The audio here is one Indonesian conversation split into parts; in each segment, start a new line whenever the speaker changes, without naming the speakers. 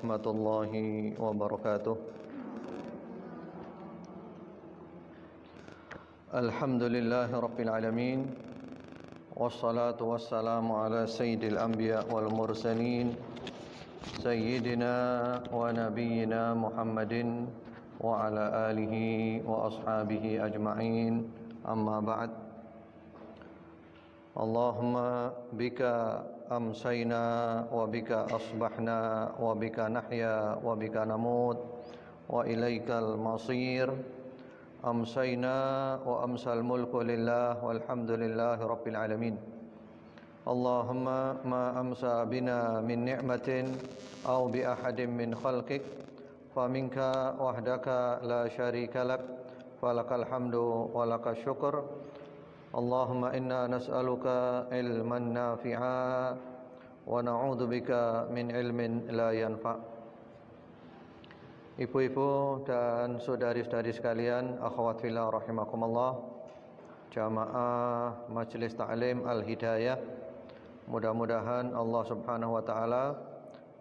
warahmatullahi wabarakatuh. Alhamdulillahi rabbil alamin. Wassalatu wassalamu ala sayyidil anbiya wal mursalin sayyidina wa nabiyyina Muhammadin wa ala alihi wa ashabihi ajma'in. Amma ba'd. Allahumma bika amsayna wa bika asbahna wa bika nahya wa bika namut wa ilaikal masir. Amsayna wa amsal mulku lillah walhamdulillahi rabbil alamin. Allahumma ma amsa bina min ni'matin aw bi ahadin min khalqik faminka wahdaka la syarika lak falakal hamdu walakal syukur. Allahumma inna nas'aluka ilman nafi'a wa na'udzubika min ilmin la yanfa'. Ibu-ibu dan saudari-saudari sekalian, akhwat fillah rahimakumullah, jamaah Majelis Ta'lim Al-Hidayah, mudah-mudahan Allah Subhanahu wa taala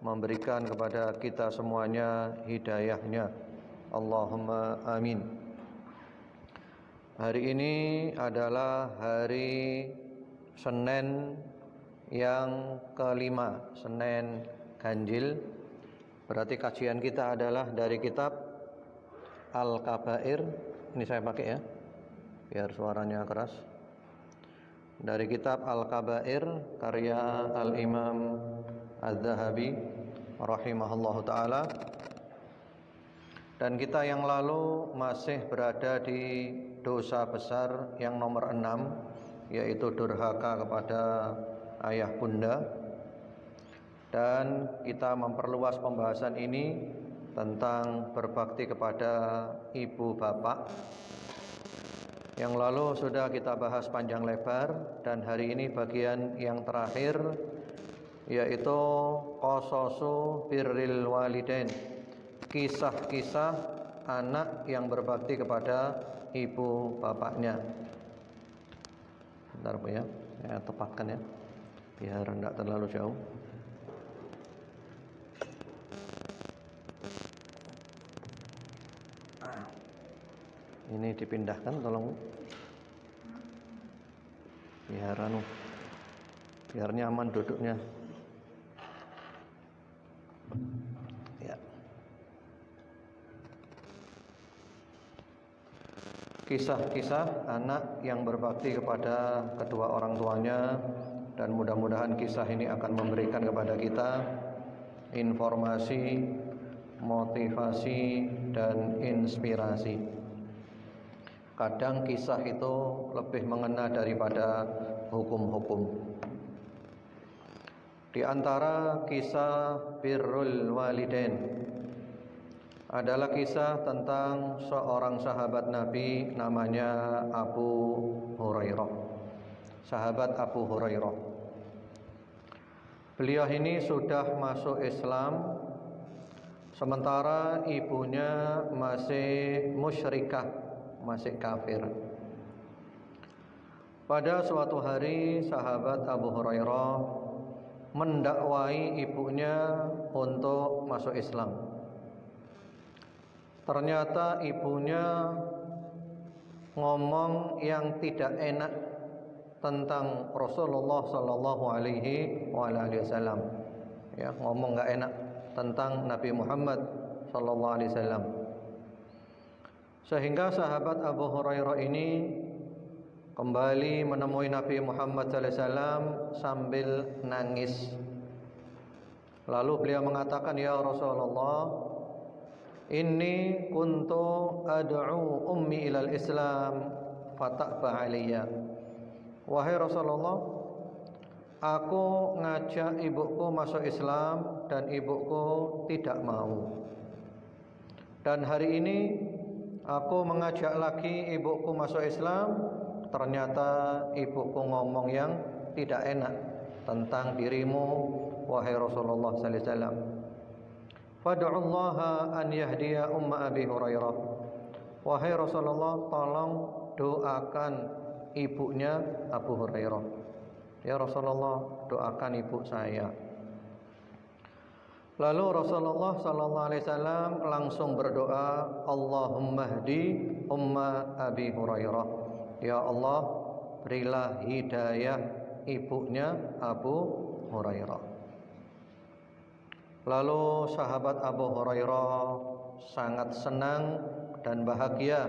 memberikan kepada kita semuanya hidayahnya. Allahumma amin. Hari ini adalah hari Senin yang kelima, Senin Ganjil. Berarti kajian kita adalah dari kitab Al-Kabair. Ini saya pakai ya, biar suaranya keras. Dari kitab Al-Kabair karya Al-Imam Az-Zahabi rahimahullahu ta'ala. Dan kita yang lalu masih berada di dosa besar yang nomor 6, yaitu durhaka kepada ayah bunda. Dan kita memperluas pembahasan ini tentang berbakti kepada ibu bapak. Yang lalu sudah kita bahas panjang lebar, dan hari ini bagian yang terakhir, yaitu qasasu birril walidain, kisah-kisah anak yang berbakti kepada ibu bapaknya. Bentar Bu ya, saya tepatkan ya, biar tidak terlalu jauh. Ini dipindahkan tolong, biar nyaman duduknya ya. Kisah-kisah anak yang berbakti kepada kedua orang tuanya, dan mudah-mudahan kisah ini akan memberikan kepada kita informasi, motivasi, dan inspirasi. Kadang kisah itu lebih mengena daripada hukum-hukum. Di antara kisah birrul walidain adalah kisah tentang seorang sahabat Nabi namanya Abu Hurairah. Sahabat Abu Hurairah. Beliau ini sudah masuk Islam, sementara ibunya masih musyrikah, masih kafir. Pada suatu hari sahabat Abu Hurairah mendakwai ibunya untuk masuk Islam. Ternyata ibunya ngomong yang tidak enak tentang Rasulullah sallallahu alaihi wasallam. Ya, ngomong enggak enak tentang Nabi Muhammad sallallahu alaihi wasallam. Sehingga sahabat Abu Hurairah ini kembali menemui Nabi Muhammad SAW sambil nangis. Lalu beliau mengatakan, "Ya Rasulullah, inni kuntu ad'u ummi ilal Islam fata'ba aliyya." Wahai Rasulullah, aku ngajak ibuku masuk Islam dan ibuku tidak mau. Dan hari ini aku mengajak lagi ibuku masuk Islam, ternyata ibuku ngomong yang tidak enak tentang dirimu, wahai Rasulullah sallallahu alaihi wasallam. Fad'ullaha an yahdiya umma Abi Hurairah. Wahai Rasulullah, tolong doakan ibunya Abu Hurairah. Ya Rasulullah, doakan ibu saya. Lalu Rasulullah sallallahu alaihi wasallam langsung berdoa, Allahumma hdi umma Abi Hurairah. Ya Allah, berilah hidayah ibunya Abu Hurairah. Lalu sahabat Abu Hurairah sangat senang dan bahagia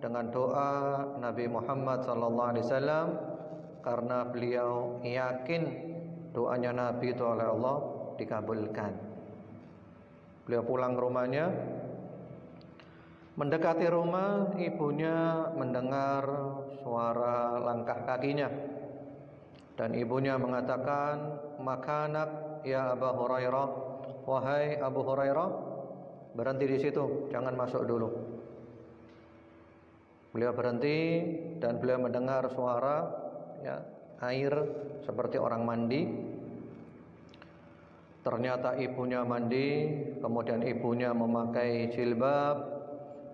dengan doa Nabi Muhammad sallallahu alaihi wasallam karena beliau yakin doanya Nabi itu oleh Allah dikabulkan. Beliau pulang ke rumahnya, mendekati rumah, ibunya mendengar suara langkah kakinya dan ibunya mengatakan, "Makanak ya Abu Hurairah, wahai Abu Hurairah, berhenti di situ, jangan masuk dulu." Beliau berhenti dan beliau mendengar suara air seperti orang mandi. Ternyata ibunya mandi, kemudian ibunya memakai jilbab,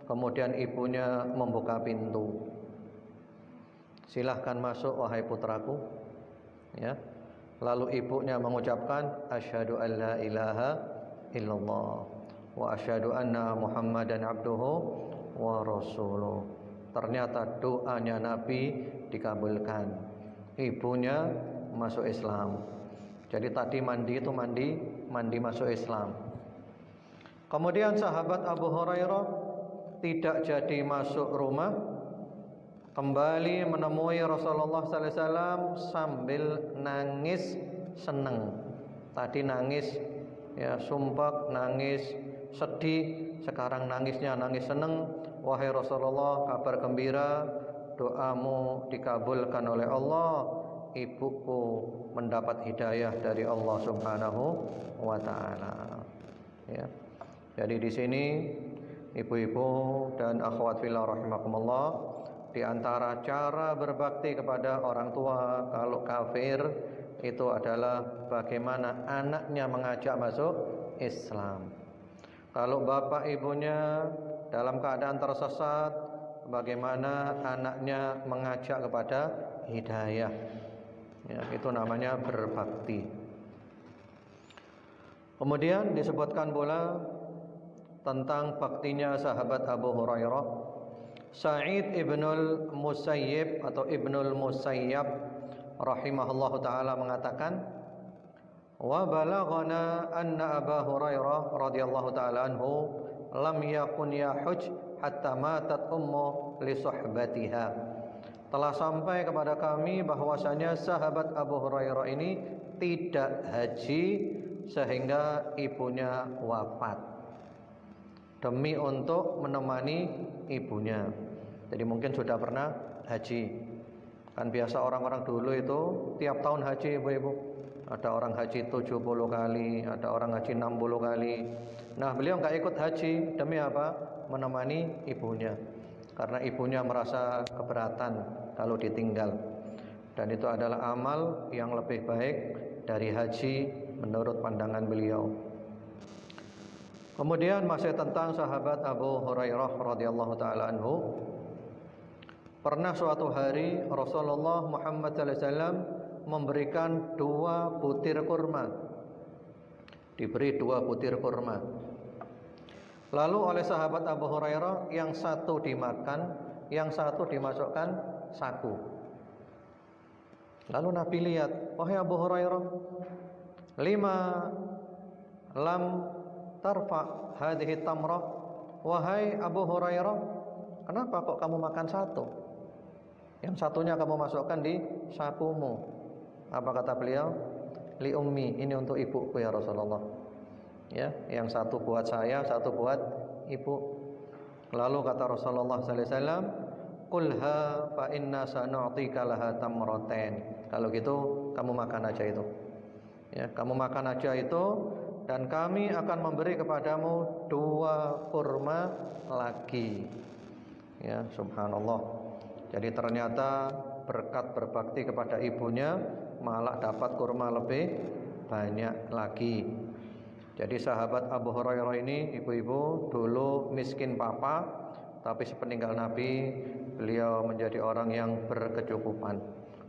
kemudian ibunya membuka pintu. Silahkan masuk wahai putraku. Ya. Lalu ibunya mengucapkan, asyhadu an la ilaha illallah wa asyhadu anna Muhammadan abduhu wa rasuluh. Ternyata doanya Nabi dikabulkan. Ibunya masuk Islam. Jadi tadi mandi itu mandi masuk Islam. Kemudian sahabat Abu Hurairah tidak jadi masuk rumah, kembali menemui Rasulullah sallallahu alaihi wasallam sambil nangis senang. Tadi nangis sumpah, nangis sedih, sekarang nangisnya nangis senang. Wahai Rasulullah, kabar gembira, doamu dikabulkan oleh Allah. Ibuku mendapat hidayah dari Allah Subhanahu wa taala. Ya. Jadi di sini ibu-ibu dan akhwat fillah rahimakumullah, di antara cara berbakti kepada orang tua kalau kafir itu adalah bagaimana anaknya mengajak masuk Islam. Kalau bapak ibunya dalam keadaan tersesat, bagaimana anaknya mengajak kepada hidayah. Ya, itu namanya berbakti. Kemudian disebutkan pula tentang baktinya sahabat Abu Hurairah. Sa'id ibnul Musayyib atau ibnul Musayyab rahimahullahu ta'ala mengatakan, wa balaghana anna Abu Hurairah radhiyallahu ta'ala anhu lam yakun yahuj hatta matat ummu li suhbatiha. Telah sampai kepada kami bahwasanya sahabat Abu Hurairah ini tidak haji sehingga ibunya wafat demi untuk menemani ibunya. Jadi mungkin sudah pernah haji. Kan biasa orang-orang dulu itu tiap tahun haji, ibu-ibu. Ada orang haji 70 kali, ada orang haji 60 kali. Nah, beliau enggak ikut haji demi apa? Menemani ibunya. Karena ibunya merasa keberatan kalau ditinggal. Dan itu adalah amal yang lebih baik dari haji menurut pandangan beliau. Kemudian masih tentang sahabat Abu Hurairah radhiyallahu taala anhu. Pernah suatu hari Rasulullah Muhammad sallallahu alaihi wasallam memberikan 2 butir kurma. Diberi 2 butir kurma. Lalu oleh sahabat Abu Hurairah, yang satu dimakan, yang satu dimasukkan saku. Lalu Nabi lihat, wahai Abu Hurairah, lima lam tarfa hadhihi tamrah. Wahai Abu Hurairah, kenapa kok kamu makan satu? Yang satunya kamu masukkan di sakumu. Apa kata beliau? Li ummi, ini untuk ibuku ya Rasulullah. Ya, yang satu buat saya, satu buat ibu. Lalu kata Rasulullah sallallahu alaihi wasallam, "Qulha fa inna sanu'tika laha tamratain." Kalau gitu kamu makan aja itu. Ya, kamu makan aja itu dan kami akan memberi kepadamu 2 kurma lagi. Ya, subhanallah. Jadi ternyata berkat berbakti kepada ibunya malah dapat kurma lebih banyak lagi. Jadi sahabat Abu Hurairah ini, ibu-ibu, dulu miskin papa, tapi sepeninggal Nabi beliau menjadi orang yang berkecukupan.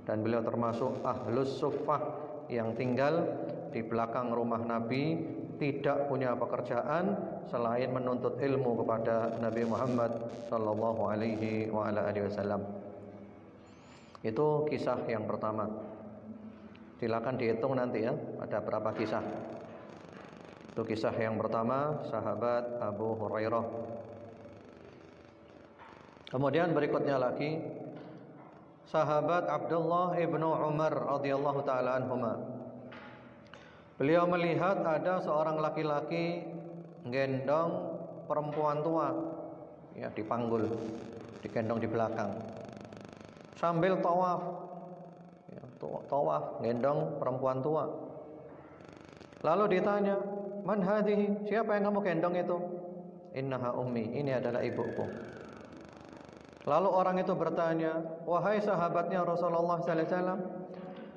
Dan beliau termasuk ahlus suffah yang tinggal di belakang rumah Nabi tidak punya pekerjaan selain menuntut ilmu kepada Nabi Muhammad sallallahu alaihi wasallam. Itu kisah yang pertama. Silakan dihitung nanti ya, ada berapa kisah. Itu kisah yang pertama, sahabat Abu Hurairah. Kemudian berikutnya lagi, sahabat Abdullah ibnu Umar radhiyallahu taala anhuma. Beliau melihat ada seorang laki-laki gendong perempuan tua, ya, dipanggul, digendong di belakang, sambil tawaf, ya, tawaf gendong perempuan tua. Lalu ditanya, man hadhihi, siapa yang kamu gendong itu? Innaha ummi, ini adalah ibuku. Lalu orang itu bertanya, wahai sahabatnya Rasulullah sallallahu alaihi wasallam,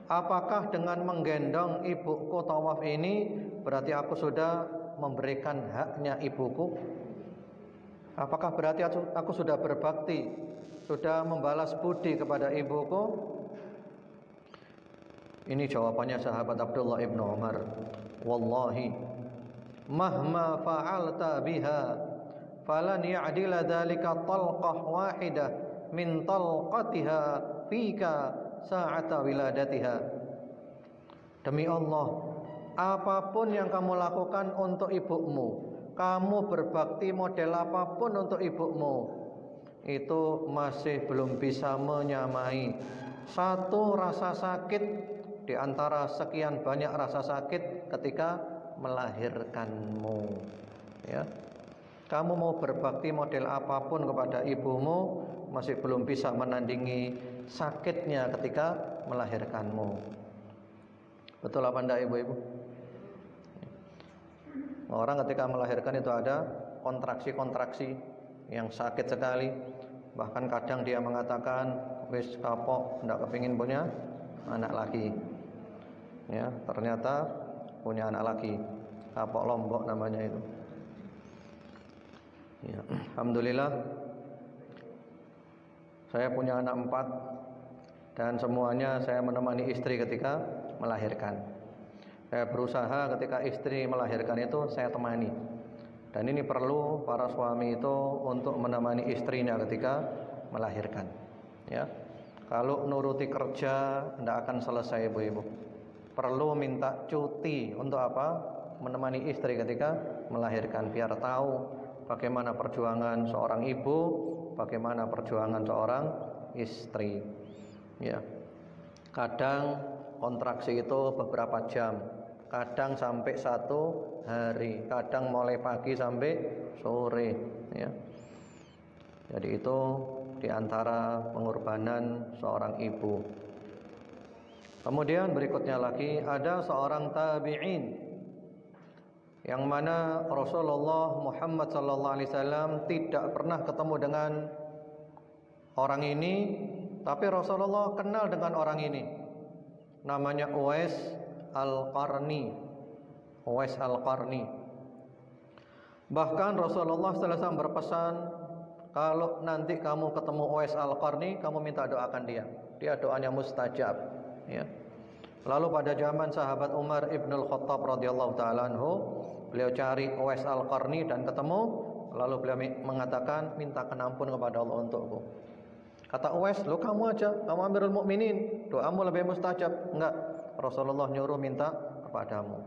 apakah dengan menggendong ibuku tawaf ini berarti aku sudah memberikan haknya ibuku? Apakah berarti aku sudah berbakti, sudah membalas budi kepada ibuku? Ini jawabannya sahabat Abdullah ibnu Umar. Wallahi mahma fa'alta biha falan ya'dila dzalika talqah wahidah min talqatiha fika sa'ata wiladatiha. Demi Allah, apapun yang kamu lakukan untuk ibumu, kamu berbakti model apapun untuk ibumu, itu masih belum bisa menyamai satu rasa sakit di antara sekian banyak rasa sakit ketika melahirkanmu. Ya, kamu mau berbakti model apapun kepada ibumu, masih belum bisa menandingi sakitnya ketika melahirkanmu. Betul apa enggak ibu-ibu? Orang ketika melahirkan itu ada kontraksi-kontraksi yang sakit sekali. Bahkan kadang dia mengatakan, wis kapok, enggak kepingin punya anak lagi. Ya, ternyata punya anak lagi. Kapok lombok namanya itu. Ya, alhamdulillah saya punya anak 4 dan semuanya saya menemani istri ketika melahirkan. Saya berusaha ketika istri melahirkan itu saya temani. Dan ini perlu para suami itu untuk menemani istrinya ketika melahirkan. Ya, kalau nuruti kerja tidak akan selesai ibu-ibu. Perlu minta cuti untuk apa? Menemani istri ketika melahirkan, biar tahu bagaimana perjuangan seorang ibu, bagaimana perjuangan seorang istri. Ya, kadang kontraksi itu beberapa jam, kadang sampai 1 hari, kadang mulai pagi sampai sore. Ya, jadi itu diantara pengorbanan seorang ibu. Kemudian berikutnya lagi ada seorang tabi'in yang mana Rasulullah Muhammad sallallahu alaihi wasallam tidak pernah ketemu dengan orang ini, tapi Rasulullah kenal dengan orang ini. Namanya Uwais Al-Qarni. Uwais Al-Qarni. Bahkan Rasulullah sallallahu alaihi wasallam berpesan, kalau nanti kamu ketemu Uwais Al-Qarni, kamu minta doakan dia. Dia doanya mustajab. Ya. Lalu pada zaman sahabat Umar ibnul Khattab radhiyallahu taala anhu, beliau cari Uwais Al-Qarni dan ketemu. Lalu beliau mengatakan, mintakan ampun kepada Allah untukku. Kata Uwais, lo kamu aja, kamu Amirul Mukminin, doamu lebih mustajab. Enggak, Rasulullah nyuruh minta kepadamu.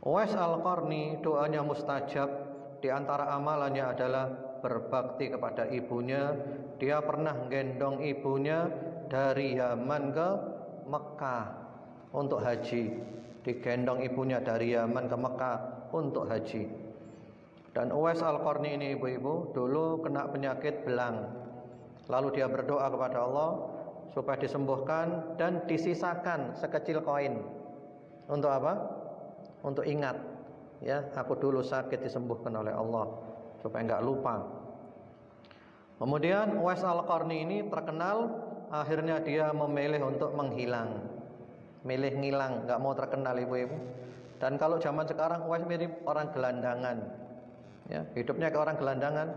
Uwais Al-Qarni doanya mustajab. Di antara amalannya adalah berbakti kepada ibunya. Dia pernah gendong ibunya dari Yaman ke Mekah untuk haji. Digendong ibunya dari Yaman ke Mekah untuk haji. Dan Uwais Al-Qarni ini ibu-ibu dulu kena penyakit belang. Lalu dia berdoa kepada Allah supaya disembuhkan dan disisakan sekecil koin. Untuk apa? Untuk ingat, ya, aku dulu sakit disembuhkan oleh Allah, supaya enggak lupa. Kemudian Uwais Al-Qarni ini terkenal, akhirnya dia memilih untuk menghilang. Milih ngilang, enggak mau terkenal ibu-ibu. Dan kalau zaman sekarang Uwais mirip orang gelandangan. Ya, hidupnya kayak orang gelandangan.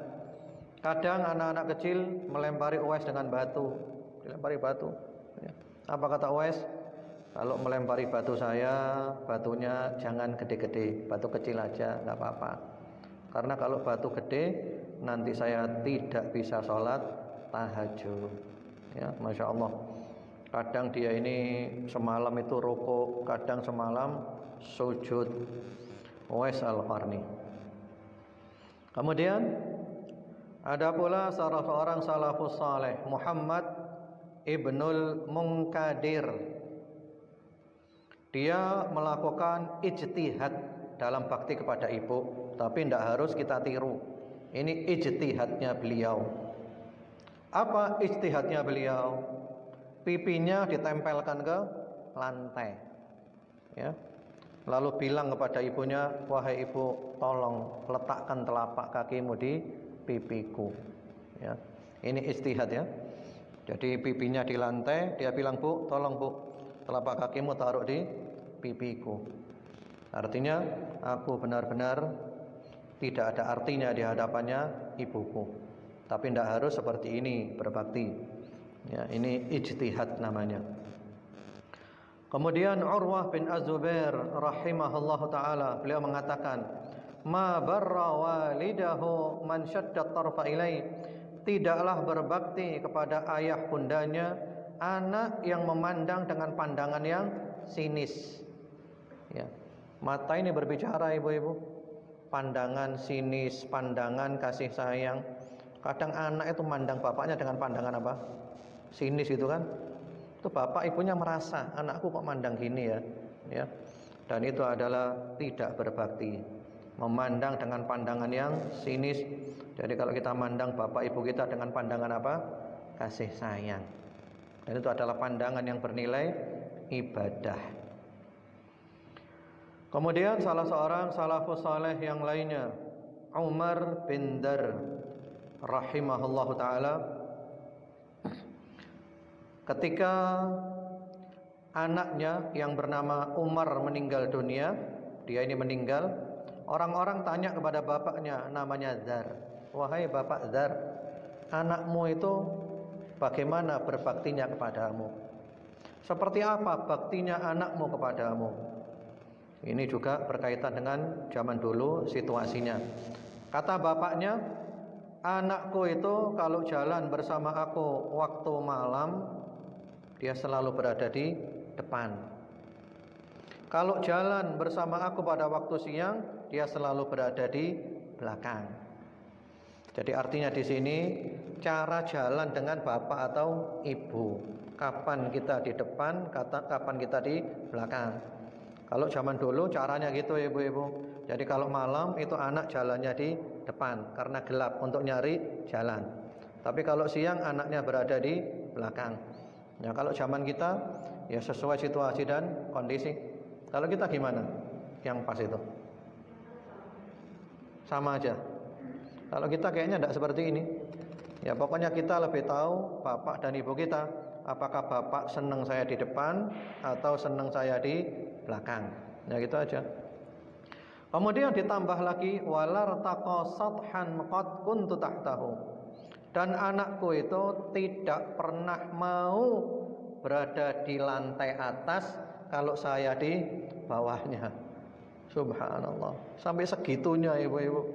Kadang anak-anak kecil melempari Uwais dengan batu, dilempari batu. Ya. Apa kata Uwais? Kalau melempari batu saya, batunya jangan gede-gede, batu kecil aja, nggak apa-apa. Karena kalau batu gede, nanti saya tidak bisa sholat tahajud. Ya, masya Allah. Kadang dia ini semalam itu rukuk, kadang semalam sujud. Uwais Al-Qarni. Kemudian ada pula salah seorang salafus saleh, Muhammad Ibnul Munkadir. Dia melakukan ijtihad dalam bakti kepada ibu, tapi tidak harus kita tiru. Ini ijtihadnya beliau. Apa ijtihadnya beliau? Pipinya ditempelkan ke lantai, ya. Lalu bilang kepada ibunya, wahai ibu, tolong letakkan telapak kakimu di pipiku. Ya, ini ijtihad ya. Jadi pipinya di lantai, dia bilang, bu, tolong bu, telapak kakimu taruh di pipiku. Artinya, aku benar-benar tidak ada artinya di hadapannya ibuku. Tapi tidak harus seperti ini berbakti. Ya, ini ijtihad namanya. Kemudian Urwah bin Az-Zubair rahimahullahu taala, beliau mengatakan, "Ma barra walidahu man syadda tarfa ilai." Tidaklah berbakti kepada ayah bundanya anak yang memandang dengan pandangan yang sinis. Ya. Mata ini berbicara ibu-ibu. Pandangan sinis, pandangan kasih sayang. Kadang anak itu mandang bapaknya dengan pandangan apa? Sinis itu kan? Itu bapak ibunya merasa anakku kok mandang gini ya, ya. Dan itu adalah tidak berbakti, memandang dengan pandangan yang sinis. Jadi kalau kita mandang bapak ibu kita dengan pandangan apa? Kasih sayang. Dan itu adalah pandangan yang bernilai ibadah. Kemudian salah seorang salafus saleh yang lainnya, Umar bin Dar rahimahullahu taala, ketika anaknya yang bernama Umar meninggal dunia, dia ini meninggal, orang-orang tanya kepada bapaknya namanya Dzar, wahai bapak Dzar, anakmu itu bagaimana berbaktinya kepadamu? Seperti apa baktinya anakmu kepadamu? Ini juga berkaitan dengan zaman dulu situasinya. Kata bapaknya, anakku itu kalau jalan bersama aku waktu malam, dia selalu berada di depan. Kalau jalan bersama aku pada waktu siang, dia selalu berada di belakang. Jadi artinya di sini cara jalan dengan bapak atau ibu. Kapan kita di depan, kapan kita di belakang. Kalau zaman dulu caranya gitu ibu-ibu. Jadi kalau malam itu anak jalannya di depan karena gelap untuk nyari jalan. Tapi kalau siang anaknya berada di belakang. Ya, kalau zaman kita ya sesuai situasi dan kondisi. Kalau kita gimana? Yang pas itu? Sama aja. Kalau kita kayaknya tidak seperti ini. Ya pokoknya kita lebih tahu bapak dan ibu kita. Apakah bapak senang saya di depan atau senang saya di belakang. Ya gitu aja. Kemudian ditambah lagi walar taqasathan qad kuntu tahtahu. Dan anakku itu tidak pernah mau berada di lantai atas kalau saya di bawahnya. Subhanallah. Sampai segitunya ibu-ibu.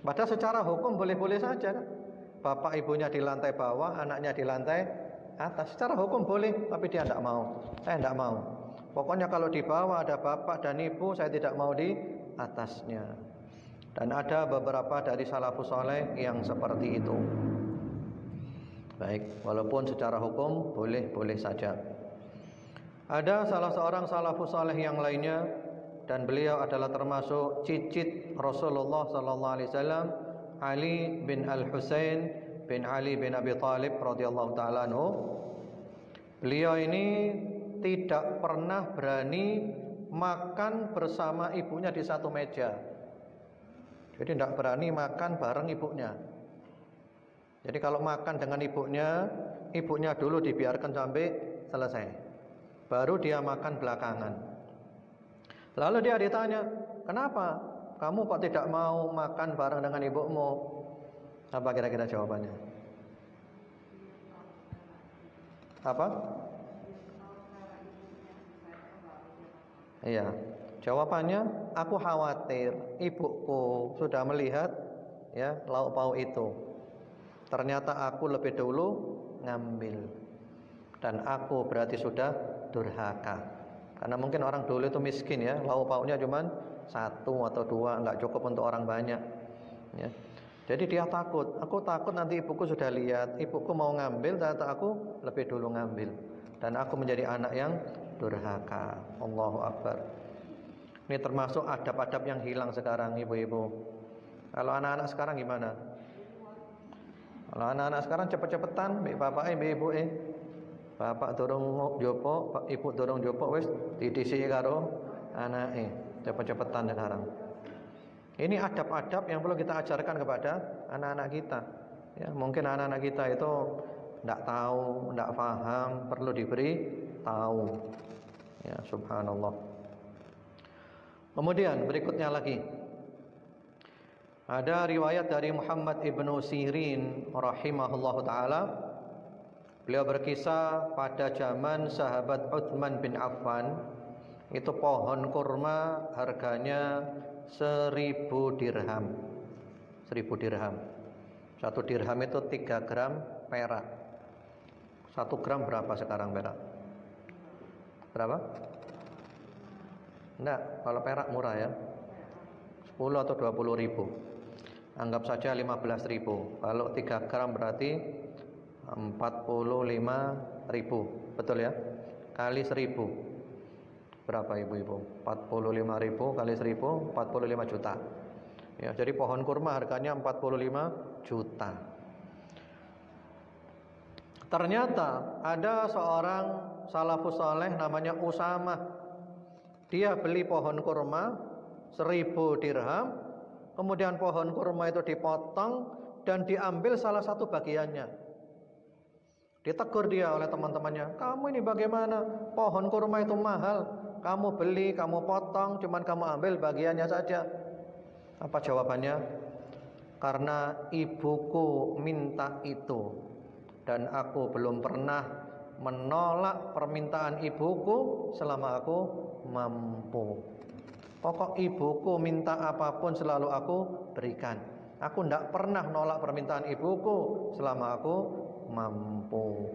Padahal secara hukum boleh-boleh saja kan? Bapak ibunya di lantai bawah, anaknya di lantai atas. Secara hukum boleh, tapi dia tidak mau. Saya tidak mau. Pokoknya kalau di bawah ada bapak dan ibu, saya tidak mau di atasnya. Dan ada beberapa dari salafus saleh yang seperti itu. Baik, walaupun secara hukum boleh-boleh saja. Ada salah seorang salafus saleh yang lainnya, dan beliau adalah termasuk cicit Rasulullah sallallahu alaihi wasallam, Ali bin Al-Husain bin Ali bin Abi Thalib radhiyallahu taala anhu. Beliau ini tidak pernah berani makan bersama ibunya di satu meja. Jadi tidak berani makan bareng ibunya. Jadi kalau makan dengan ibunya dulu dibiarkan sampai selesai. Baru dia makan belakangan. Lalu dia ditanya, kenapa kamu kok tidak mau makan bareng dengan ibumu? Apa kira-kira jawabannya? Apa? Iya. Jawabannya, aku khawatir ibuku sudah melihat ya lauk pauk itu. Ternyata aku lebih dulu ngambil. Dan aku berarti sudah durhaka. Karena mungkin orang dulu itu miskin ya, lauk pauknya cuma satu atau dua, nggak cukup untuk orang banyak. Ya. Jadi dia takut. Aku takut nanti ibuku sudah lihat, ibuku mau ngambil, ternyata aku lebih dulu ngambil. Dan aku menjadi anak yang durhaka. Allahu Akbar. Ini termasuk adab-adab yang hilang sekarang, ibu-ibu. Kalau anak-anak sekarang gimana? Kalau anak-anak sekarang cepet-cepetan, bapak ibu bapak dorong jopo, ibu dorong jopo, wis didisi karo anake. Cepet-cepetan sekarang. Ini adab-adab yang perlu kita ajarkan kepada anak-anak kita. Ya, mungkin anak-anak kita itu tidak tahu, tidak paham, perlu diberi tahu. Ya, subhanallah. Kemudian berikutnya lagi, ada riwayat dari Muhammad ibnu Sirin rahimahullah taala. Beliau berkisah pada zaman sahabat Utsman bin Affan, itu pohon kurma harganya 1000 dirham. 1000 dirham. 1 dirham itu 3 gram perak. 1 gram berapa sekarang perak? Berapa? Enggak, kalau perak murah ya. 10 atau 20 ribu. Anggap saja 15 ribu. Kalau 3 gram berarti 45 ribu. Betul ya? Kali 1000. Berapa ibu-ibu? 45 ribu kali 1000, 45 juta. Ya, jadi pohon kurma harganya 45 juta. Ternyata ada seorang salafus saleh namanya Usamah. Dia beli pohon kurma 1000 dirham. Kemudian pohon kurma itu dipotong dan diambil salah satu bagiannya. Ditegur dia oleh teman-temannya, kamu ini bagaimana? Pohon kurma itu mahal. Kamu beli, kamu potong, cuman kamu ambil bagiannya saja. Apa jawabannya? Karena ibuku minta itu, dan aku belum pernah menolak permintaan ibuku selama aku mampu. Pokok ibuku minta apapun selalu aku berikan. Aku tidak pernah nolak permintaan ibuku selama aku mampu.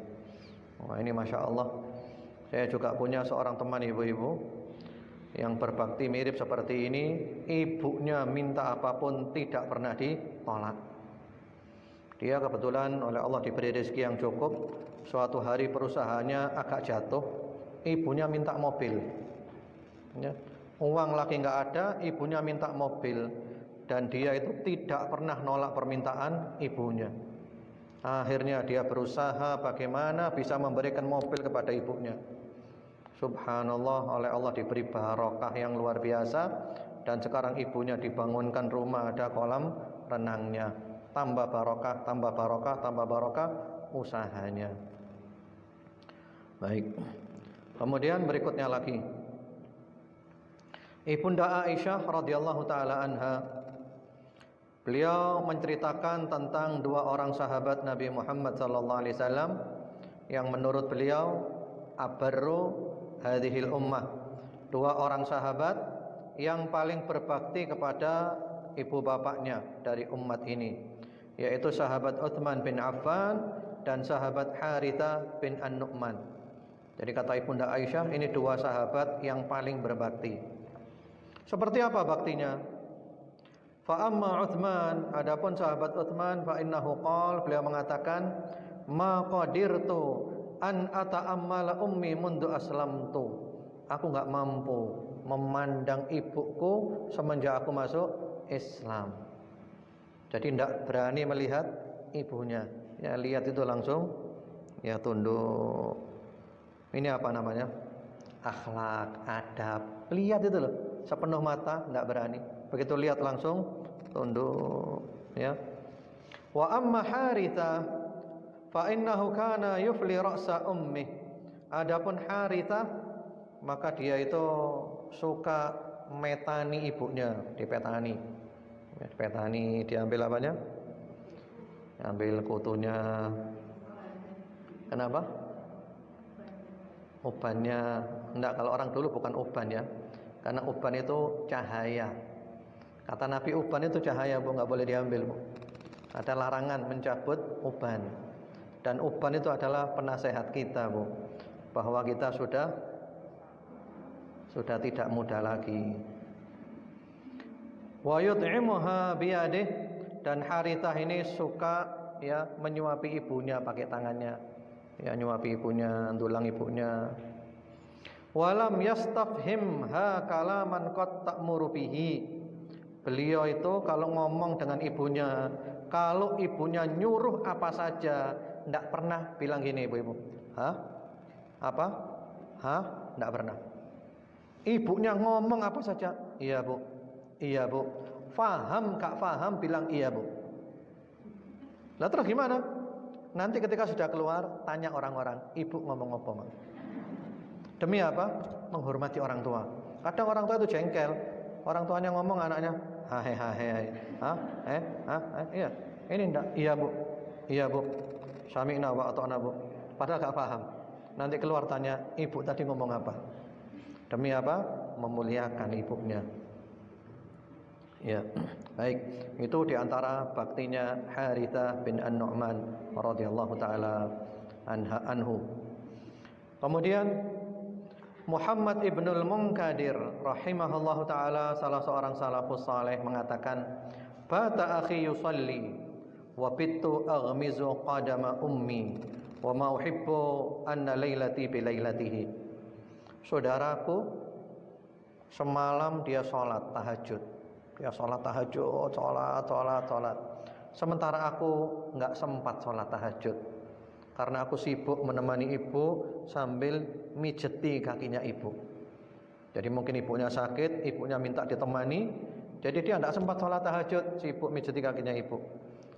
Wah, ini Masya Allah. Saya juga punya seorang teman ibu-ibu yang berbakti mirip seperti ini. Ibunya minta apapun tidak pernah ditolak. Dia kebetulan oleh Allah diberi rezeki yang cukup. Suatu hari perusahaannya agak jatuh, ibunya minta mobil ya. Uang lagi nggak ada, ibunya minta mobil. Dan dia itu tidak pernah nolak permintaan ibunya. Akhirnya dia berusaha bagaimana bisa memberikan mobil kepada ibunya. Subhanallah, oleh Allah diberi barokah yang luar biasa. Dan sekarang ibunya dibangunkan rumah, ada kolam renangnya. Tambah barokah, tambah barokah, tambah barokah usahanya. Baik. Kemudian berikutnya lagi, Ibunda Aisyah radhiyallahu taala anha, beliau menceritakan tentang 2 orang sahabat Nabi Muhammad sallallahu alaihi wasallam yang menurut beliau abarru hadhil ummah. 2 orang sahabat yang paling berbakti kepada ibu bapaknya dari umat ini, yaitu sahabat Utsman bin Affan dan sahabat Harithah bin An-Nu'man. Jadi kata Ibunda Aisyah, ini 2 sahabat yang paling berbakti. Seperti apa baktinya? Fa amma Utsman, adapun sahabat Utsman, fa innahu qala, beliau mengatakan, ma qadirtu an ata'ammala ummi mundu aslamtu. Aku enggak mampu memandang ibuku semenjak aku masuk Islam. Jadi tidak berani melihat ibunya. Ya, lihat itu langsung ya tunduk. Ini apa namanya? Akhlak, adab. Lihat itu loh, sepenuh mata, tidak berani. Begitu lihat langsung tunduk, ya. Wa amma Harithah fa innahu kana yufli ra'sa ummi. Adapun Harithah, maka dia itu suka metani ibunya, dipetani. Dipetani, diambil apanya? Ambil kutunya. Kenapa? Ubannya. Enggak, kalau orang dulu bukan uban ya. Karena uban itu cahaya. Kata Nabi, uban itu cahaya, Bu, nggak boleh diambil, Bu. Ada larangan mencabut uban. Dan uban itu adalah penasehat kita, Bu, bahwa kita sudah tidak muda lagi. Wa yut'imuha biyadih, dan Harithah ini suka ya menyuapi ibunya pakai tangannya. Ya, nyuapi ibunya, tulang ibunya. Walam yastafhimha kalaman qad ta'muru bihi. Beliau itu kalau ngomong dengan ibunya, kalau ibunya nyuruh apa saja, tidak pernah bilang gini, ibu-ibu. Hah? Apa? Hah? Tidak pernah. Ibunya ngomong apa saja, iya, Bu. Iya, Bu. Faham gak faham, bilang iya, Bu. Lah terus gimana? Nanti ketika sudah keluar, tanya orang-orang, ibu ngomong apa, Mak? Demi apa? Menghormati orang tua. Kadang orang tua itu jengkel. Orang tuanya ngomong, anaknya hai. Iya. Ini enggak. Iya, Bu. Iya, Bu. Sami'na wa ata'na, Bu. Padahal gak paham. Nanti keluar tanya, ibu tadi ngomong apa? Demi apa? Memuliakan ibunya. Ya, baik. Itu diantara baktinya Harithah bin An-Nu'man radhiyallahu taala anhu. Kemudian Muhammad ibnul Munkadir rahimahullahu taala, salah seorang salafus saleh, mengatakan, "Bata akhi yusalli wa bittu aghmizu qadama ummi wa ma uhibbu anna lailati bi lailatihi." Saudaraku semalam dia sholat tahajud. Dia sholat tahajud, sholat. Sementara aku enggak sempat sholat tahajud, karena aku sibuk menemani ibu sambil mijeti kakinya ibu. Jadi mungkin ibunya sakit, ibunya minta ditemani, jadi dia tidak sempat sholat tahajud, sibuk mijeti kakinya ibu.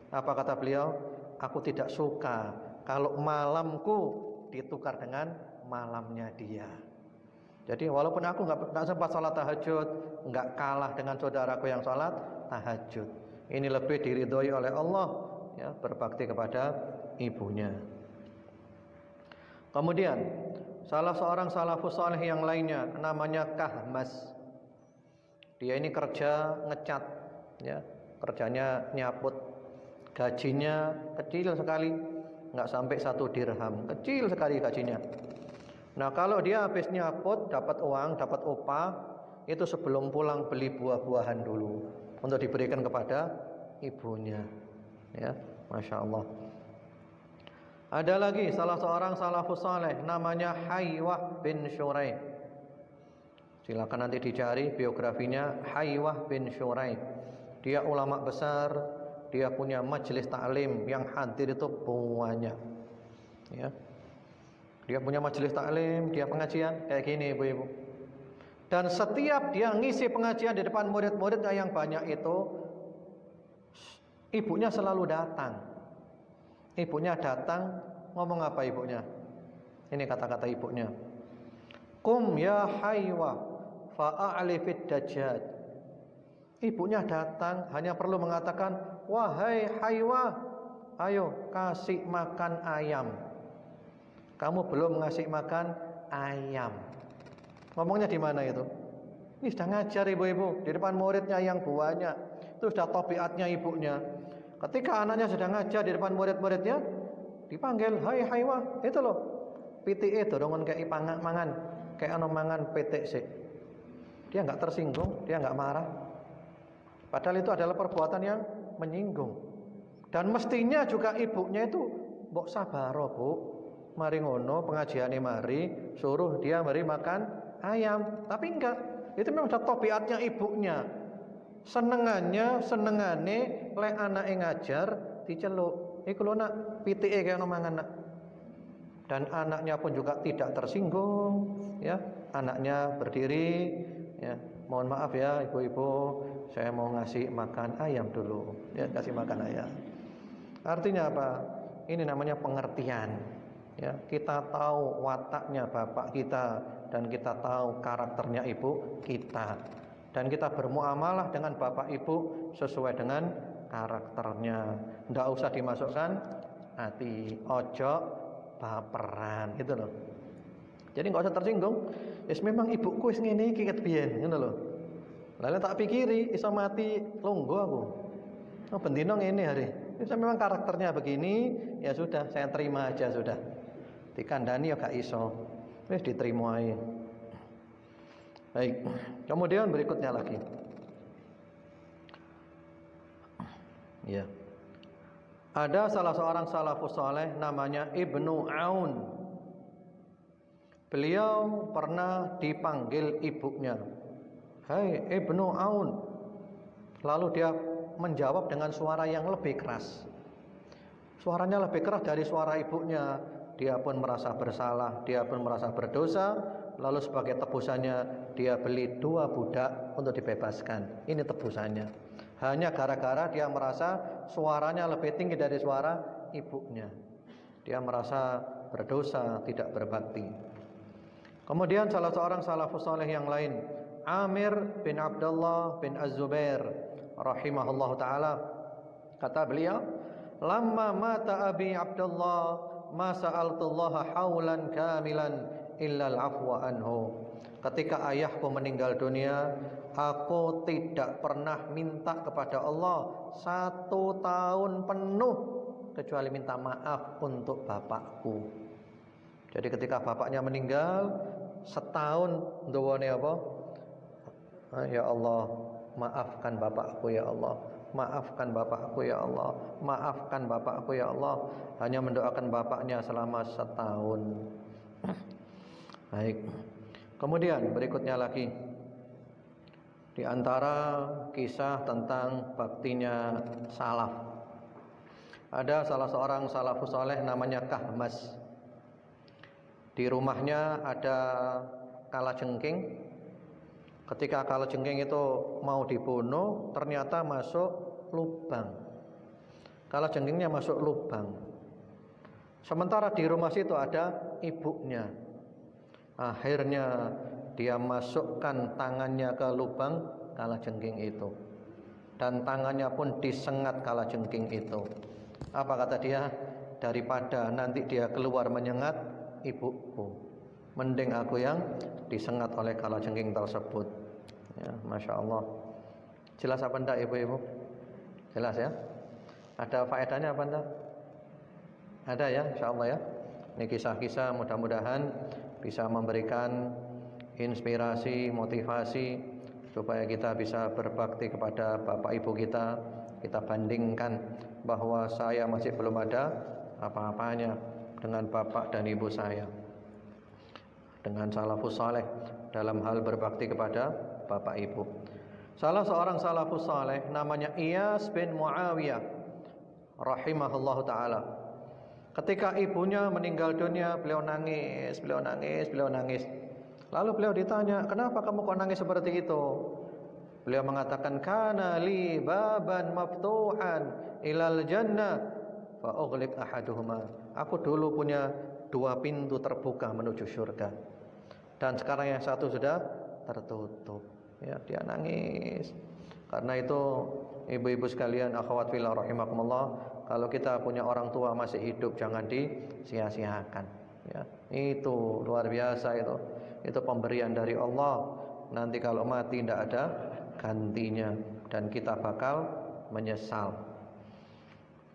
Apa kata beliau? Aku tidak suka kalau malamku ditukar dengan malamnya dia. Jadi walaupun aku nggak sempat sholat tahajud, nggak kalah dengan saudaraku yang sholat tahajud. Ini lebih diridhoi oleh Allah, ya, berbakti kepada ibunya. Kemudian salah seorang salafus saleh yang lainnya namanya Kahmas. Dia ini kerja ngecat, ya, kerjanya nyaput. Gajinya kecil sekali, nggak sampai 1 dirham, kecil sekali gajinya. Nah, kalau dia habis nyaput, dapat uang, dapat upah, itu sebelum pulang beli buah-buahan dulu untuk diberikan kepada ibunya. Ya, Masya Allah. Ada lagi salah seorang salafus saleh namanya Haywah bin Syurai. Silakan nanti dicari biografinya, Haywah bin Syurai. Dia ulama besar, dia punya majelis taklim yang hadir itu banyak. Ya. Dia punya majelis taklim, dia pengajian kayak gini, ibu-ibu. Dan setiap dia ngisi pengajian di depan murid-muridnya yang banyak itu, ibunya selalu datang. Ibunya datang, ngomong apa ibunya? Ini kata-kata ibunya. Kum ya Haywah fa'a'li fid dajjaj. Ibunya datang hanya perlu mengatakan, wahai Haywah, ayo kasih makan ayam. Kamu belum ngasih makan ayam. Ngomongnya di mana itu? Ini sudah ngajar ibu-ibu di depan muridnya yang banyak. Itu sudah tabiatnya ibunya. Ketika anaknya sudah ngajar di depan murid-muridnya, dipanggil, hai Haywah, itu loh, PTE dorongan kayak mangan, kayak mangan PTC. Dia nggak tersinggung, dia nggak marah. Padahal itu adalah perbuatan yang menyinggung. Dan mestinya juga ibunya itu, mbok sabaro, Bu. Mari ngono pengajiane mari, suruh dia mari makan ayam. Tapi enggak, itu memang sudah tabiatnya ibunya. Senengane lek anake ngajar diceluk. Iku lho nak, pitike kaya ono mangan nak. Dan anaknya pun juga tidak tersinggung, ya. Anaknya berdiri, ya. Mohon maaf ya ibu-ibu, saya mau ngasih makan ayam dulu. Ya, kasih makan ayam. Artinya apa? Ini namanya pengertian. Ya, kita tahu wataknya bapak kita dan kita tahu karakternya ibu kita, dan kita bermuamalah dengan bapak ibu sesuai dengan karakternya. Nggak usah dimasukkan hati, ojo baperan, gitu loh. Jadi nggak usah tersinggung. Wis memang ibuku wis ngene iki ket biyen, ngono lho. Lalu tak pikiri iso mati longgo aku. Oh, bendino ngene hari. Itu memang karakternya begini, ya sudah, saya terima aja sudah. Dikandani ya gak iso. Wis diterima aja. Baik. Kemudian berikutnya lagi. Ya. Ada salah seorang salafus saleh namanya Ibnu Aun. Beliau pernah dipanggil ibunya, "Hai Ibnu Aun." Lalu dia menjawab dengan suara yang lebih keras. Suaranya lebih keras dari suara ibunya. Dia pun merasa bersalah, dia pun merasa berdosa. Lalu sebagai tebusannya dia beli 2 budak untuk dibebaskan. Ini tebusannya. Hanya gara-gara dia merasa suaranya lebih tinggi dari suara ibunya. Dia merasa berdosa, tidak berbakti. Kemudian salah seorang salafus saleh yang lain, Amir bin Abdullah bin Az-Zubair rahimahullah ta'ala, kata beliau, "Lamma mata abi Abdullah ma sa'altullaha haulan kamilan illa al-afwa anhu." Ketika ayahku meninggal dunia, aku tidak pernah minta kepada Allah 1 tahun penuh kecuali minta maaf untuk bapakku. Jadi ketika bapaknya meninggal, setahun nduwane apa? Ya Allah, maafkan bapakku ya Allah. Maafkan bapakku ya Allah. Maafkan bapakku ya Allah. Hanya mendoakan bapaknya selama setahun. Baik. Kemudian berikutnya lagi, di antara kisah tentang baktinya salaf, ada salah seorang salafus saleh namanya Kahmas. Di rumahnya ada kalajengking. Ketika kalajengking itu mau dibunuh, ternyata masuk lubang. Kalajengkingnya masuk lubang. Sementara di rumah situ ada ibunya. Akhirnya dia masukkan tangannya ke lubang kalajengking itu, dan tangannya pun disengat kalajengking itu. Apa kata dia? Daripada nanti dia keluar menyengat ibuku, mending aku yang disengat oleh kalajengking tersebut. Ya, Masya Allah. Jelas apa enggak ibu-ibu? Jelas ya? Ada faedahnya apa enggak? Ada ya, insya Allah ya. Ini kisah-kisah mudah-mudahan bisa memberikan inspirasi, motivasi supaya kita bisa berbakti kepada bapak ibu kita. Kita bandingkan bahwa saya masih belum ada apa-apanya dengan bapak dan ibu saya, dengan salafus saleh dalam hal berbakti kepada bapak ibu. Salah seorang salafus saleh namanya Iyas bin Muawiyah rahimahullahu ta'ala. Ketika ibunya meninggal dunia, beliau nangis. Lalu beliau ditanya, "Kenapa kamu kok nangis seperti itu?" Beliau mengatakan, "Kana li baban maftuhan ilal jannah fa ughliq ahaduhuma." Aku dulu punya 2 pintu terbuka menuju surga, dan sekarang yang satu sudah tertutup. Ya, dia nangis. Karena itu ibu-ibu sekalian, akhwat fillah rahimakumullah, kalau kita punya orang tua masih hidup jangan disia-siakan. Ya, itu luar biasa itu. Itu pemberian dari Allah. Nanti kalau mati tidak ada gantinya dan kita bakal menyesal.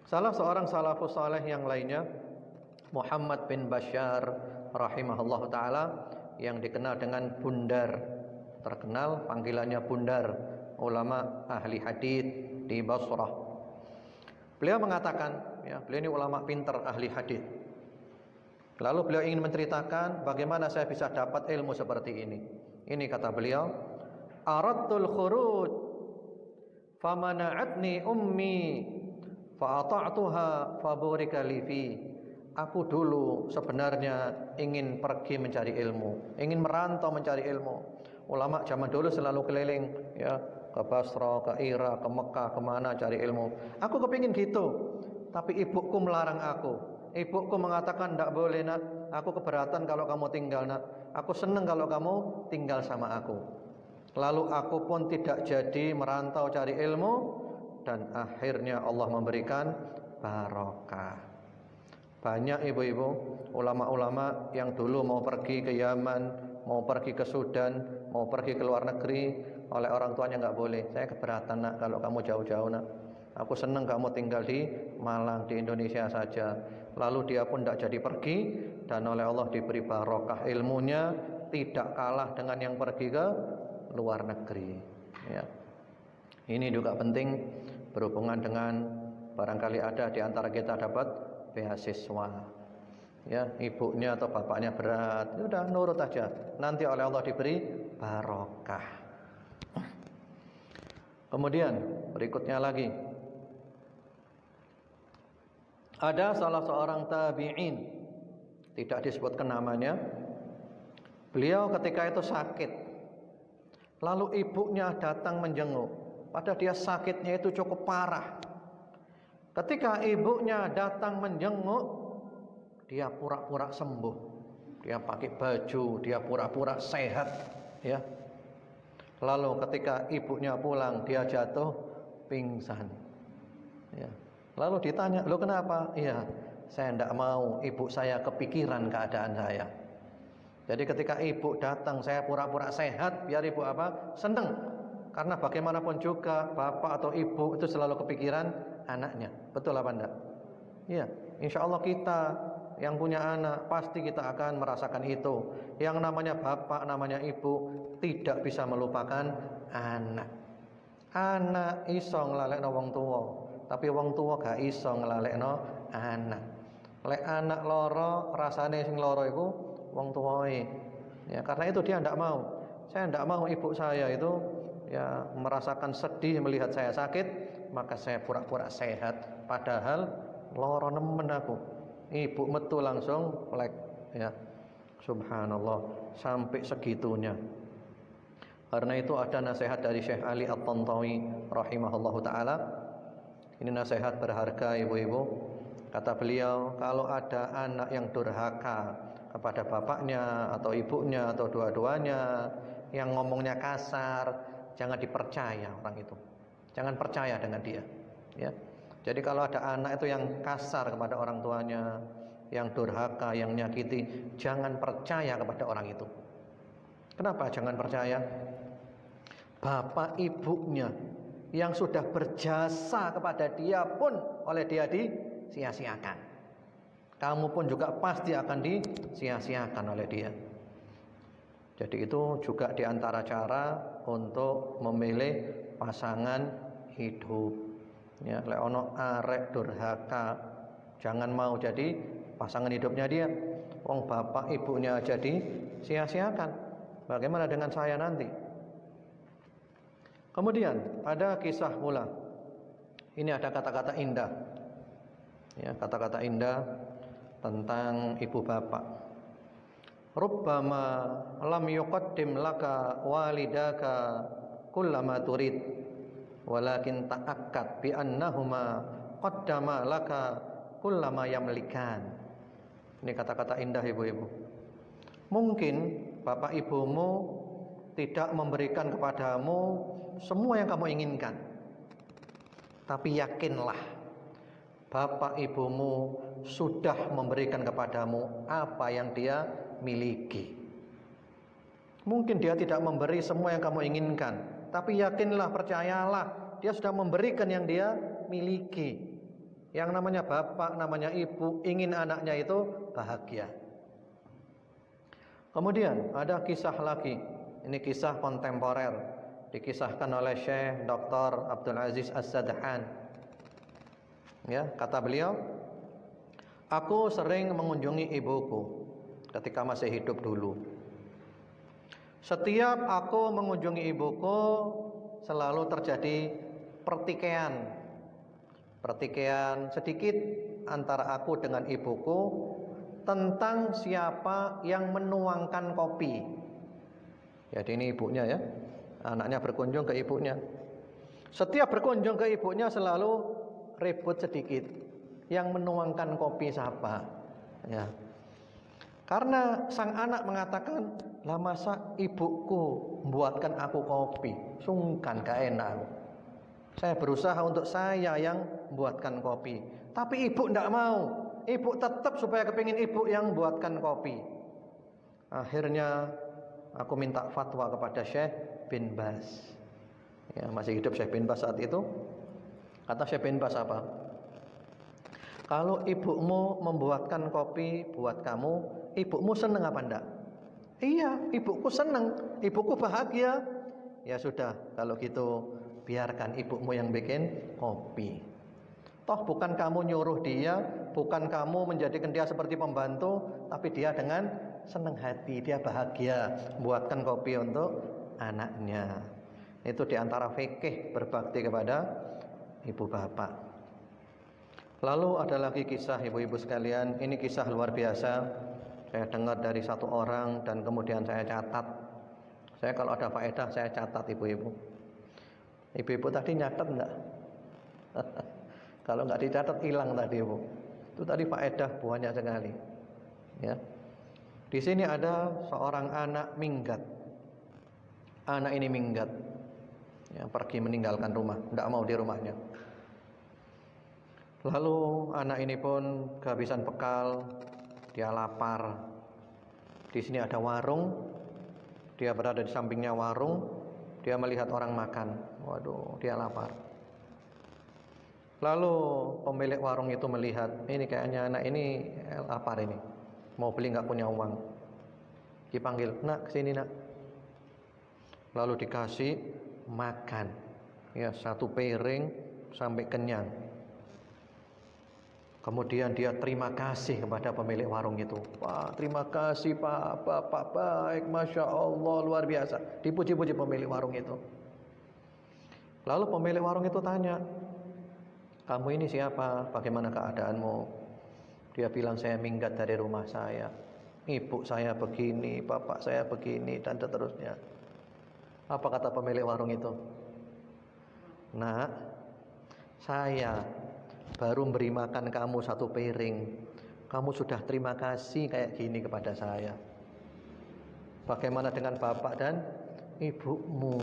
Salah seorang salafus saleh yang lainnya, Muhammad bin Bashar rahimahullah ta'ala, yang dikenal dengan Bundar, terkenal panggilannya Bundar, ulama ahli hadis di Basrah. Beliau mengatakan, ya, beliau ini ulama pintar ahli hadis. Lalu beliau ingin menceritakan bagaimana saya bisa dapat ilmu seperti ini. Ini kata beliau, "Aradtul khuruj famana'atni ummi fa'ata'tuha faburika li fi." Aku dulu sebenarnya ingin pergi mencari ilmu, ingin merantau mencari ilmu. Ulama zaman dulu selalu keliling, ya, ke Basra, ke Irak, ke Mekah, kemana cari ilmu. Aku kepingin gitu, tapi ibuku melarang aku. Ibuku mengatakan, "Tidak boleh nak, aku keberatan kalau kamu tinggal nak. Aku senang kalau kamu tinggal sama aku." Lalu aku pun tidak jadi merantau cari ilmu, dan akhirnya Allah memberikan barokah. Banyak ibu-ibu, ulama-ulama yang dulu mau pergi ke Yaman, mau pergi ke Sudan, mau pergi ke luar negeri, oleh orang tuanya nggak boleh. Saya keberatan nak kalau kamu jauh-jauh nak. Aku senang kamu tinggal di Malang, di Indonesia saja. Lalu dia pun tidak jadi pergi, dan oleh Allah diberi barokah ilmunya, tidak kalah dengan yang pergi ke luar negeri. Ya. Ini juga penting berhubungan dengan barangkali ada di antara kita dapat beasiswa, ya, ibunya atau bapaknya berat, sudah nurut aja, nanti oleh Allah diberi barokah. Kemudian berikutnya lagi, ada salah seorang tabi'in, tidak disebutkan namanya. Beliau ketika itu sakit, lalu ibunya datang menjenguk, padahal dia sakitnya itu cukup parah. Ketika ibunya datang menjenguk, dia pura-pura sembuh. Dia pakai baju, dia pura-pura sehat, ya. Lalu ketika ibunya pulang, dia jatuh pingsan. Ya. Lalu ditanya, "Lo kenapa?" "Iya, saya tidak mau ibu saya kepikiran keadaan saya." Jadi ketika ibu datang, saya pura-pura sehat, biar ibu apa? Seneng. Karena bagaimanapun juga bapak atau ibu itu selalu kepikiran anaknya. Betul apa enggak? Iya, insya Allah kita yang punya anak pasti kita akan merasakan itu. Yang namanya bapak, namanya ibu tidak bisa melupakan anak. Anak iso nglalekno wong tua, tapi wong tua gak iso nglalekno anak. Lek anak loro, rasane sing loro iku wong tuae. Ya, karena itu dia tidak mau. Saya tidak mau ibu saya itu ya merasakan sedih melihat saya sakit, maka saya pura-pura sehat, padahal loro nemen aku. Ibu metu langsung plek, ya. Subhanallah, sampai segitunya. Karena itu ada nasihat dari Syekh Ali At-Tantawi rahimahullahu taala. Ini nasihat berharga ibu-ibu. Kata beliau, kalau ada anak yang durhaka kepada bapaknya atau ibunya atau dua-duanya, yang ngomongnya kasar, jangan dipercaya orang itu. Jangan percaya dengan dia, ya. Jadi kalau ada anak itu yang kasar kepada orang tuanya, yang durhaka, yang menyakiti, jangan percaya kepada orang itu. Kenapa jangan percaya? Bapak ibunya yang sudah berjasa kepada dia pun oleh dia disia-siakan. Kamu pun juga pasti akan disia-siakan oleh dia. Jadi itu juga diantara cara untuk memilih pasangan hidup. Ya, lek ono arek durhaka, jangan mau jadi pasangan hidupnya dia. Wong bapak ibunya jadi sia-siakan. Bagaimana dengan saya nanti? Kemudian ada kisah pula. Ini ada kata-kata indah. Ya, kata-kata indah tentang ibu bapak. Rubbama lam yuqaddim laka walidaka kullama turid, walakin ta'akkad bi annahuma qaddama laka kullama yamlikan. Ini kata-kata indah ibu-ibu. Mungkin bapak ibumu tidak memberikan kepadamu semua yang kamu inginkan, tapi yakinlah bapak ibumu sudah memberikan kepadamu apa yang dia miliki. Mungkin dia tidak memberi semua yang kamu inginkan, tapi yakinlah, percayalah, dia sudah memberikan yang dia miliki. Yang namanya bapak, namanya ibu, ingin anaknya itu bahagia. Kemudian ada kisah lagi. Ini kisah kontemporer, dikisahkan oleh Syekh Dr. Abdul Aziz As-Sadhan. Ya, kata beliau, aku sering mengunjungi ibuku ketika masih hidup dulu. Setiap aku mengunjungi ibuku selalu terjadi pertikaian sedikit antara aku dengan ibuku tentang siapa yang menuangkan kopi. Jadi ini ibunya ya, anaknya berkunjung ke ibunya. Setiap berkunjung ke ibunya selalu ribut sedikit, yang menuangkan kopi siapa, ya. Karena sang anak mengatakan, lah masa ibuku membuatkan aku kopi, sungkan gak enak. Saya berusaha untuk saya yang membuatkan kopi, tapi ibu tidak mau. ibu tetap supaya kepingin ibu yang buatkan kopi. Akhirnya aku minta fatwa kepada Syekh bin Baz. Ya, masih hidup Syekh bin Baz saat itu. Kata Syekh bin Baz apa? Kalau ibumu membuatkan kopi buat kamu, ibumu senang apa enggak? Iya, ibuku senang, ibuku bahagia. Ya sudah, kalau gitu biarkan ibumu yang bikin kopi. Toh bukan kamu nyuruh dia, bukan kamu menjadikan dia seperti pembantu, tapi dia dengan senang hati, dia bahagia buatkan kopi untuk anaknya. Itu diantara fikih berbakti kepada ibu bapak. Lalu ada lagi kisah ibu-ibu sekalian. Ini kisah luar biasa. Saya dengar dari satu orang dan kemudian saya catat. Saya kalau ada faedah saya catat ibu-ibu. Ibu-ibu tadi nyatet enggak? Kalau enggak dicatat hilang tadi ibu. Itu tadi faedah banyak sekali. Ya. Di sini ada seorang anak minggat. Anak ini minggat. Ya, pergi meninggalkan rumah, enggak mau di rumahnya. Lalu anak ini pun kehabisan bekal, dia lapar. Di sini ada warung, dia berada di sampingnya warung, dia melihat orang makan. Waduh, dia lapar. Lalu pemilik warung itu melihat, ini kayaknya anak ini lapar ini, mau beli nggak punya uang. Dipanggil, nak kesini nak. Lalu dikasih makan, ya satu piring sampai kenyang. Kemudian dia terima kasih kepada pemilik warung itu. Pak, terima kasih Pak, Bapak baik, Masya Allah, luar biasa. Dipuji-puji pemilik warung itu. Lalu pemilik warung itu tanya, kamu ini siapa? Bagaimana keadaanmu? Dia bilang, saya minggat dari rumah saya. Ibu saya begini, bapak saya begini, dan seterusnya. Apa kata pemilik warung itu? Nak, saya baru beri makan kamu satu piring, kamu sudah terima kasih kayak gini kepada saya. Bagaimana dengan bapak dan ibumu?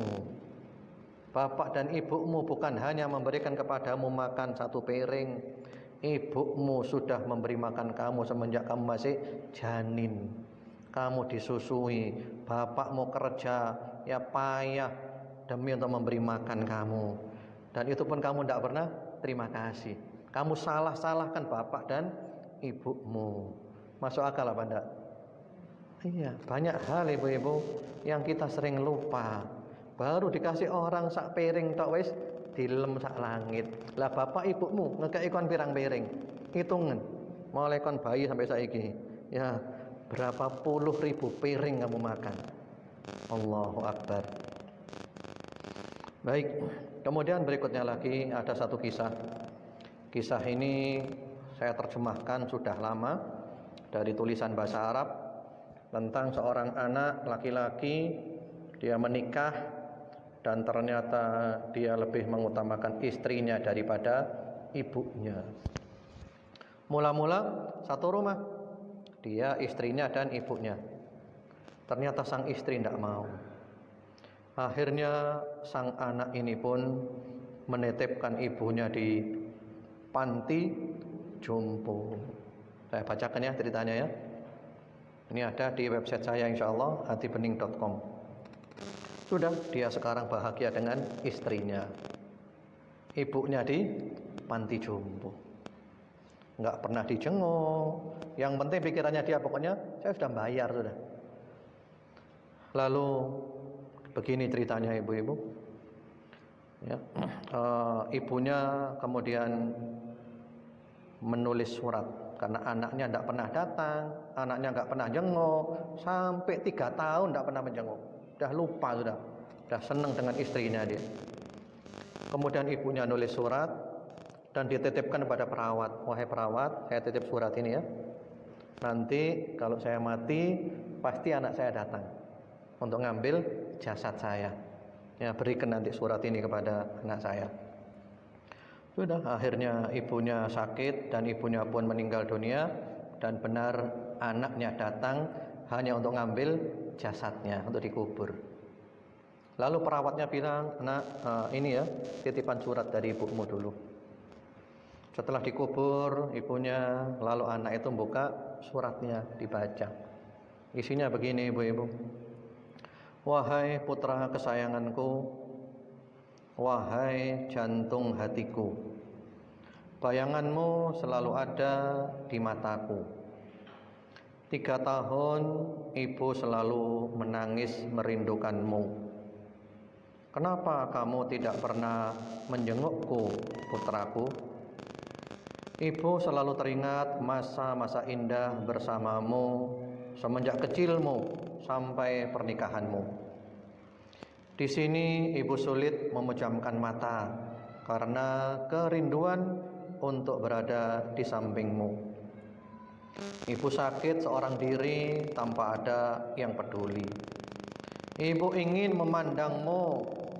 Bapak dan ibumu bukan hanya memberikan kepadamu makan satu piring, ibumu sudah memberi makan kamu semenjak kamu masih janin. Kamu disusui, bapakmu kerja ya payah demi untuk memberi makan kamu, dan itu pun kamu tidak pernah terima kasih. Kamu salah-salahkan bapak dan ibumu. Masuk akal apa enggak? Iya, banyak hal ibu-ibu yang kita sering lupa. Baru dikasih orang sak piring tok wis dilem sak langit. Lah bapak ibumu ngekei kon pirang piring? Hitungan. Mulai kon bayi sampai saiki. Ya, berapa puluh ribu piring kamu makan. Allahu Akbar. Baik, kemudian berikutnya lagi ada satu kisah. Kisah ini saya terjemahkan sudah lama dari tulisan bahasa Arab tentang seorang anak laki-laki, dia menikah dan ternyata dia lebih mengutamakan istrinya daripada ibunya. Mula-mula satu rumah, dia, istrinya dan ibunya. Ternyata sang istri tidak mau. Akhirnya sang anak ini pun menitipkan ibunya di panti jompo. Saya bacakan ya ceritanya ya. Ini ada di website saya insyaallah hatibening.com. Sudah, dia sekarang bahagia dengan istrinya. Ibunya di panti jompo. Enggak pernah dijenguk. Yang penting pikirannya dia pokoknya saya sudah bayar sudah. Lalu begini ceritanya ibu-ibu. Ya, ibunya kemudian menulis surat karena anaknya tidak pernah datang, anaknya nggak pernah jenguk, sampai 3 tahun tidak pernah menjenguk, sudah lupa sudah senang dengan istrinya dia. Kemudian ibunya nulis surat dan dititipkan kepada perawat. Wahai perawat, saya titip surat ini ya. Nanti kalau saya mati pasti anak saya datang untuk ngambil jasad saya. Ya, berikan nanti surat ini kepada anak saya. Sudah, akhirnya ibunya sakit dan ibunya pun meninggal dunia, dan benar anaknya datang hanya untuk ngambil jasadnya untuk dikubur. Lalu perawatnya bilang, nak, ini ya titipan surat dari ibumu dulu. Setelah dikubur ibunya, lalu anak itu buka suratnya, dibaca. Isinya begini, ibu-ibu. Wahai putra kesayanganku, wahai jantung hatiku, bayanganmu selalu ada di mataku. 3 tahun ibu selalu menangis merindukanmu. Kenapa kamu tidak pernah menjengukku, putraku? Ibu selalu teringat masa-masa indah bersamamu semenjak kecilmu sampai pernikahanmu. Di sini ibu sulit memejamkan mata karena kerinduan untuk berada di sampingmu. Ibu sakit seorang diri tanpa ada yang peduli. Ibu ingin memandangmu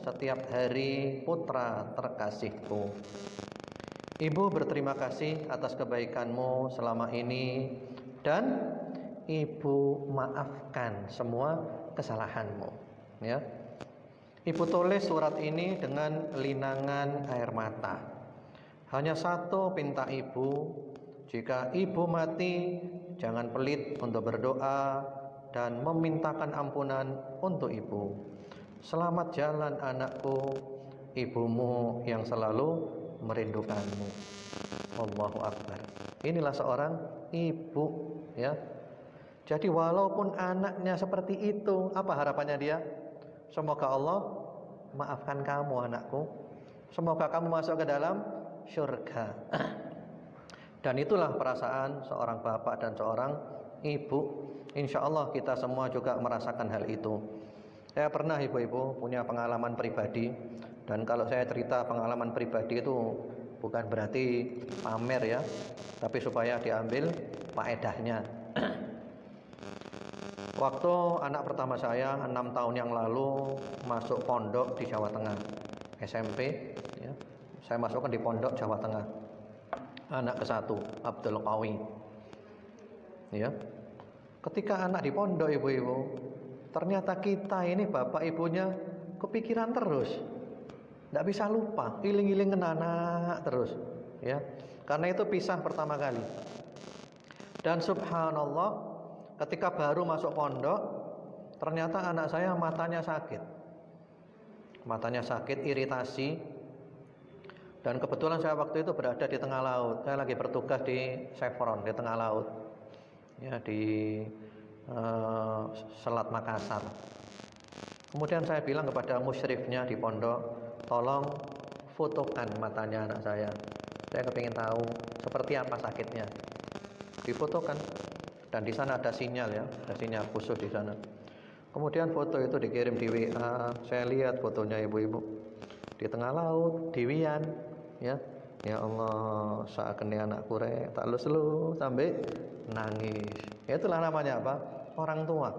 setiap hari, putra terkasihku. Ibu berterima kasih atas kebaikanmu selama ini dan ibu maafkan semua kesalahanmu. Ya. Ibu tulis surat ini dengan linangan air mata. Hanya satu pinta ibu, jika ibu mati, jangan pelit untuk berdoa dan memintakan ampunan untuk ibu. Selamat jalan anakku, ibumu yang selalu merindukanmu. Allahu Akbar. Inilah seorang ibu, ya. Jadi walaupun anaknya seperti itu, apa harapannya dia? Semoga Allah maafkan kamu, anakku. Semoga kamu masuk ke dalam surga. Dan itulah perasaan seorang bapak dan seorang ibu. Insya Allah kita semua juga merasakan hal itu. Saya pernah, ibu-ibu, punya pengalaman pribadi. Dan kalau saya cerita pengalaman pribadi itu bukan berarti pamer ya, tapi supaya diambil faedahnya. Waktu anak pertama saya 6 tahun yang lalu masuk pondok di Jawa Tengah, SMP ya. Saya masukkan di pondok Jawa Tengah. Anak ke-1 Abdul Qawi. Ya. Ketika anak di pondok, ibu-ibu, ternyata kita ini bapak ibunya kepikiran terus. Tidak bisa lupa, iling-ilingen anak terus, ya. Karena itu pisah pertama kali. Dan subhanallah, ketika baru masuk pondok, ternyata anak saya matanya sakit. Matanya sakit, iritasi. Dan kebetulan saya waktu itu berada di tengah laut. Saya lagi bertugas di Chevron di tengah laut, ya, di Selat Makassar. Kemudian saya bilang kepada musyrifnya di pondok, tolong fotokan matanya anak saya. Saya kepingin tahu seperti apa sakitnya. Difotokan, dan di sana ada sinyal ya, ada sinyal khusus di sana. Kemudian foto itu dikirim di WA. Saya lihat fotonya, ibu-ibu, di tengah laut, di Wian, ya. Ya Allah, saat kene anakku rek, tak lu sampai nangis. Itulah namanya apa? Orang tua.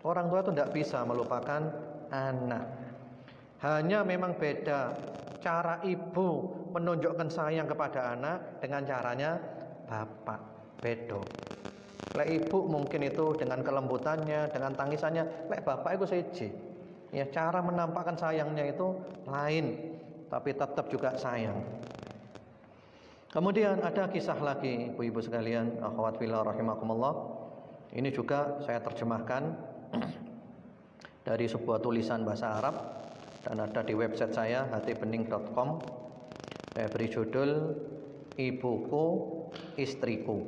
Orang tua itu tidak bisa melupakan anak. Hanya memang beda cara ibu menunjukkan sayang kepada anak dengan caranya bapak. Beda. Lek ibu mungkin itu dengan kelembutannya, dengan tangisannya. Lek bapak itu seje. Ya, cara menampakkan sayangnya itu lain, tapi tetap juga sayang. Kemudian ada kisah lagi, ibu-ibu sekalian, akhwat fillah rahimakumullah. Ini juga saya terjemahkan dari sebuah tulisan bahasa Arab dan ada di website saya hatibening.com. Saya beri judul Ibuku, Istriku.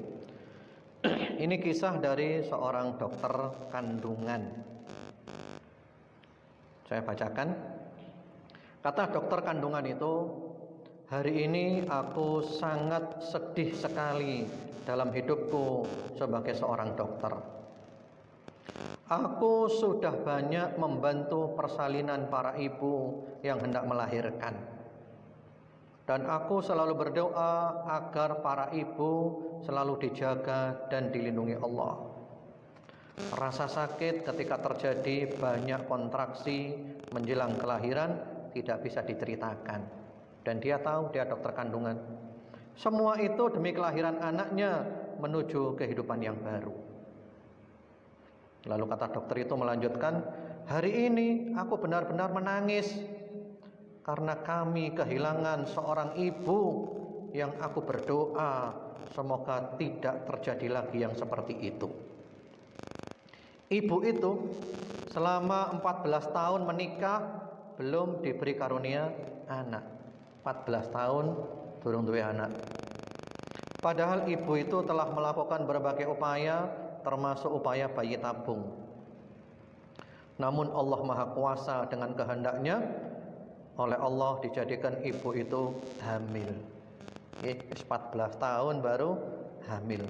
Ini kisah dari seorang dokter kandungan. Saya bacakan. Kata dokter kandungan itu, hari ini aku sangat sedih sekali dalam hidupku sebagai seorang dokter. Aku sudah banyak membantu persalinan para ibu yang hendak melahirkan. Dan aku selalu berdoa agar para ibu selalu dijaga dan dilindungi Allah. Rasa sakit ketika terjadi banyak kontraksi menjelang kelahiran tidak bisa diceritakan. Dan dia tahu, dia dokter kandungan. Semua itu demi kelahiran anaknya menuju kehidupan yang baru. Lalu kata dokter itu melanjutkan, hari ini aku benar-benar menangis karena kami kehilangan seorang ibu yang aku berdoa semoga tidak terjadi lagi yang seperti itu. Ibu itu selama 14 tahun menikah belum diberi karunia anak. 14 tahun durung duwe anak. Padahal ibu itu telah melakukan berbagai upaya, termasuk upaya bayi tabung. Namun Allah Maha Kuasa dengan kehendaknya, oleh Allah dijadikan ibu itu hamil. 14 tahun baru hamil.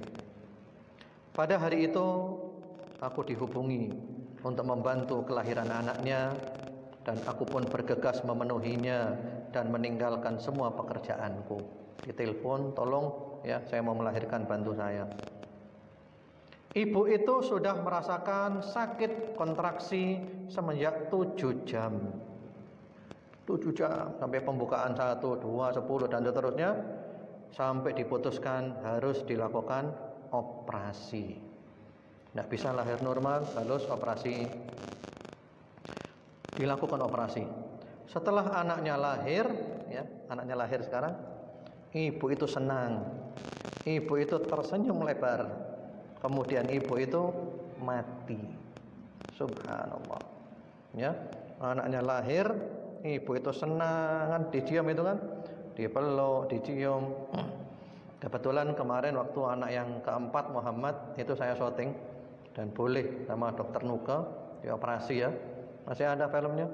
Pada hari itu aku dihubungi untuk membantu kelahiran anaknya, dan aku pun bergegas memenuhinya dan meninggalkan semua pekerjaanku. Ditelepon, tolong ya, saya mau melahirkan, bantu saya. Ibu itu sudah merasakan sakit kontraksi semenjak 7 jam. 7 jam sampai pembukaan 1, 2, 10 dan seterusnya, sampai diputuskan harus dilakukan operasi. Tidak bisa lahir normal, harus operasi. Dilakukan operasi. Setelah anaknya lahir, ya, anaknya lahir sekarang, ibu itu senang. Ibu itu tersenyum lebar. Kemudian ibu itu mati. Subhanallah. Ya, anaknya lahir, ibu itu senang, kan dicium itu kan, dipeluk, dicium. Kebetulan kemarin waktu anak yang keempat Muhammad itu saya syuting dan boleh sama dokter Nuka dioperasi ya. Masih ada filmnya.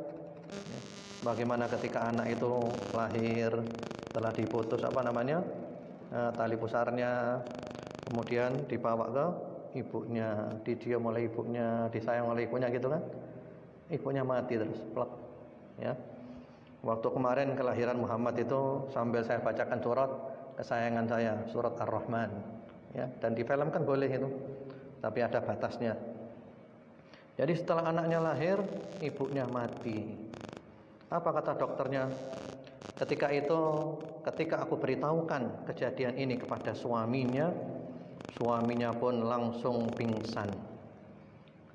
Ya. Bagaimana ketika anak itu lahir telah diputus tali pusarnya, kemudian dibawa ke ibunya, dicium oleh ibunya, disayang oleh ibunya gitu kan. Ibunya mati terus, plek. Ya. Waktu kemarin kelahiran Muhammad itu sambil saya bacakan surat kesayangan saya, surat Ar-Rahman. Ya, dan di film kan boleh itu. Tapi ada batasnya. Jadi setelah anaknya lahir, ibunya mati. Apa kata dokternya? Ketika aku beritahukan kejadian ini kepada suaminya pun langsung pingsan.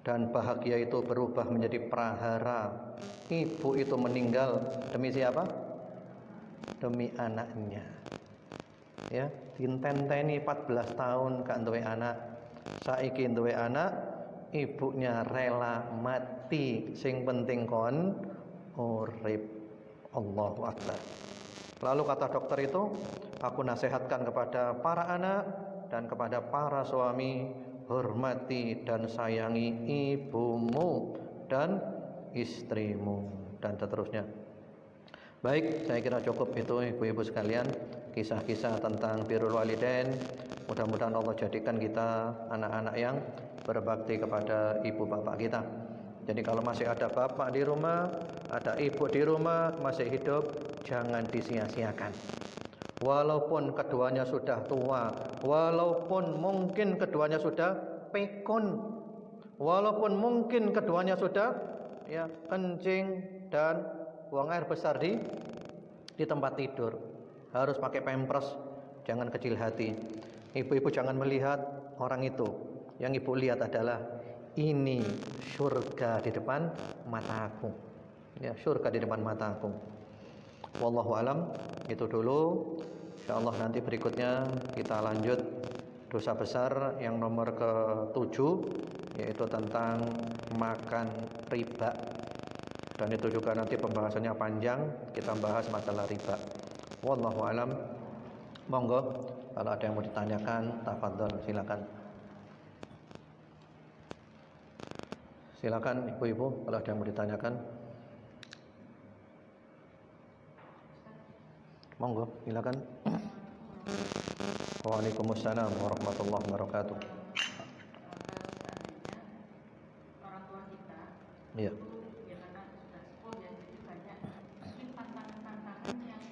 Dan bahagia itu berubah menjadi prahara. Ibu itu meninggal demi siapa? Demi anaknya. Ya, dintenteni 14 tahun gak duwe anak. Saiki duwe anak, ibunya rela mati, sing penting kon urip. Allahu Akbar. Lalu kata dokter itu, aku nasihatkan kepada para anak dan kepada para suami, hormati dan sayangi ibumu dan istrimu, dan seterusnya. Baik, saya kira cukup itu ibu-ibu sekalian, kisah-kisah tentang birrul walidain. Mudah-mudahan Allah jadikan kita anak-anak yang berbakti kepada ibu bapak kita. Jadi kalau masih ada bapak di rumah, ada ibu di rumah masih hidup, jangan disia-siakan. Walaupun keduanya sudah tua, walaupun mungkin keduanya sudah pikun, walaupun mungkin keduanya sudah ya kencing dan buang air besar di tempat tidur, harus pakai pampers, jangan kecil hati. Ibu-ibu jangan melihat orang itu. Yang ibu lihat adalah ini surga di depan mataku. Ya, surga di depan mataku. Wallahu alam, itu dulu. Insyaallah nanti berikutnya kita lanjut dosa besar yang nomor ke-7, yaitu tentang makan riba. Dan itu juga nanti pembahasannya panjang, kita bahas masalah riba. Wallahu alam. Monggo kalau ada yang mau ditanyakan, tafadhol, silakan. Silakan ibu-ibu kalau ada yang mau ditanyakan. Monggo, silakan. Waalaikumsalam warahmatullahi wabarakatuh.
Orang tua kita,
Iya.
ya karena sudah sepuh ya, jadi banyak mungkin tantangan-tantangan yang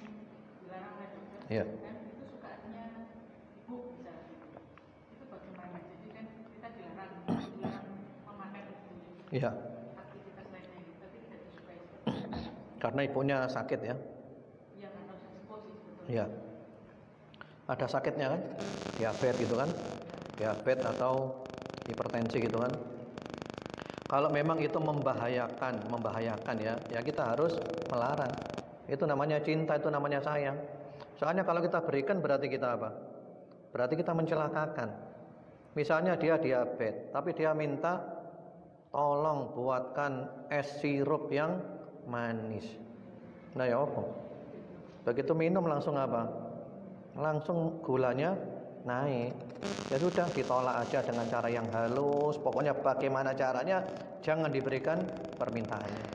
dilarang oleh dokter.
Iya.
Dan itu sukaannya ibu bisa. Itu bagaimana? Jadi kan kita dilarang memakai itu.
Iya.
Aktivitas lainnya, tapi tidak disukai.
Karena ibunya sakit ya.
Iya, karena sudah sepuh sih sebetulnya.
Iya. Ada sakitnya kan? Diabetes gitu kan? Diabetes atau hipertensi gitu kan? Kalau memang itu membahayakan ya kita harus melarang. Itu namanya cinta, itu namanya sayang. Soalnya kalau kita berikan berarti kita apa? Berarti kita mencelakakan. Misalnya dia diabetes, tapi dia minta tolong buatkan es sirup yang manis. Nah ya apa? Begitu minum langsung apa? Langsung gulanya naik. Ya sudah, ditolak aja dengan cara yang halus. Pokoknya bagaimana caranya, jangan diberikan permintaannya.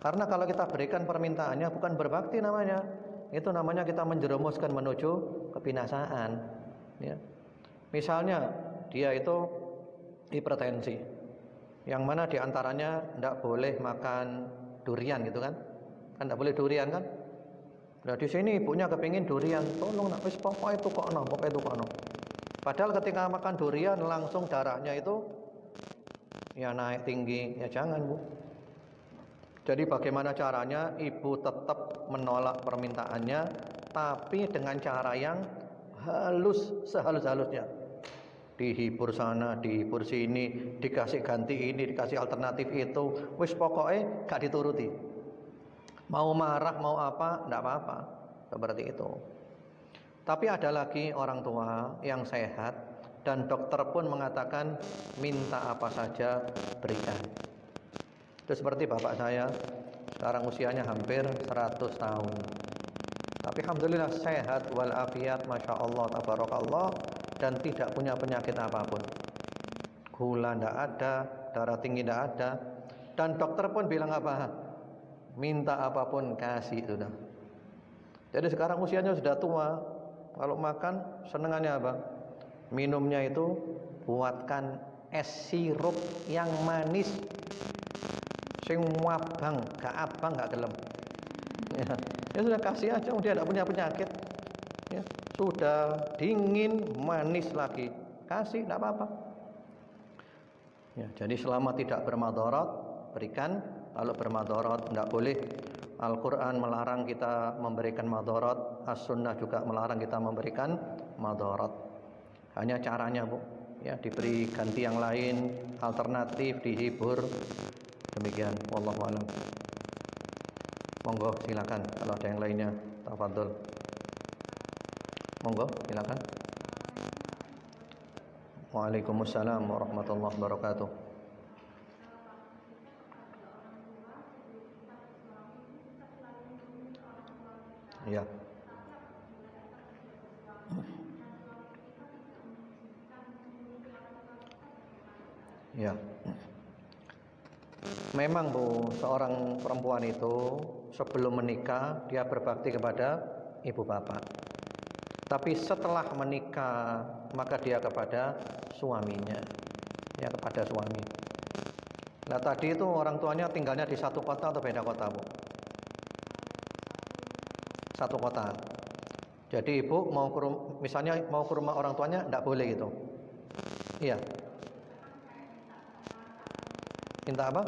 Karena kalau kita berikan permintaannya bukan berbakti namanya. Itu namanya kita menjerumuskan menuju kebinasaan. Ya. Misalnya dia itu hipertensi, yang mana diantaranya tidak boleh makan durian gitu kan? Kan tidak boleh durian kan? Nah di sini ibunya kepingin durian, tolong nak wis pokoknya itu kok no, pokoknya itu kok no. Padahal ketika makan durian langsung darahnya itu ya naik tinggi, ya jangan bu. Jadi bagaimana caranya ibu tetap menolak permintaannya, tapi dengan cara yang halus, sehalus-halusnya. Dihibur sana, dihibur sini, dikasih ganti ini, dikasih alternatif itu, wis pokoknya gak dituruti. Mau marah, mau apa, enggak apa-apa. Seperti itu. Tapi ada lagi orang tua yang sehat dan dokter pun mengatakan minta apa saja berikan. Itu seperti bapak saya, sekarang usianya hampir 100 tahun. Tapi alhamdulillah sehat walafiat, masya Allah, tabarakallah, dan tidak punya penyakit apapun. Gula tidak ada, darah tinggi tidak ada, dan dokter pun bilang apa? Minta apapun kasih sudah. Jadi sekarang usianya sudah tua. Kalau makan senengannya apa? Minumnya itu buatkan es sirup yang manis, sing wabang, gak abang, gak gelem. Ya sudah kasih aja, dia tidak punya penyakit. Ya, sudah dingin, manis lagi, kasih, tidak apa-apa. Ya, jadi selama tidak bermadarat, berikan. Kalau bermadarat, tidak boleh. Al-Quran melarang kita memberikan madarat, As-Sunnah juga melarang kita memberikan madarat. Hanya caranya bu, ya diberi ganti yang lain, alternatif, dihibur. Demikian, wallahu a'lam. Monggo silakan kalau ada yang lainnya, tafadhol. Monggo silakan. Waalaikumsalam warahmatullahi wabarakatuh. Ya. Ya. Memang bu, seorang perempuan itu sebelum menikah dia berbakti kepada ibu bapak. Tapi setelah menikah maka dia kepada suaminya, ya kepada suami. Nah tadi itu orang tuanya tinggalnya di satu kota atau beda kota bu? Satu kota. Jadi ibu mau misalnya mau ke rumah orang tuanya tidak boleh gitu. Iya. Minta apa?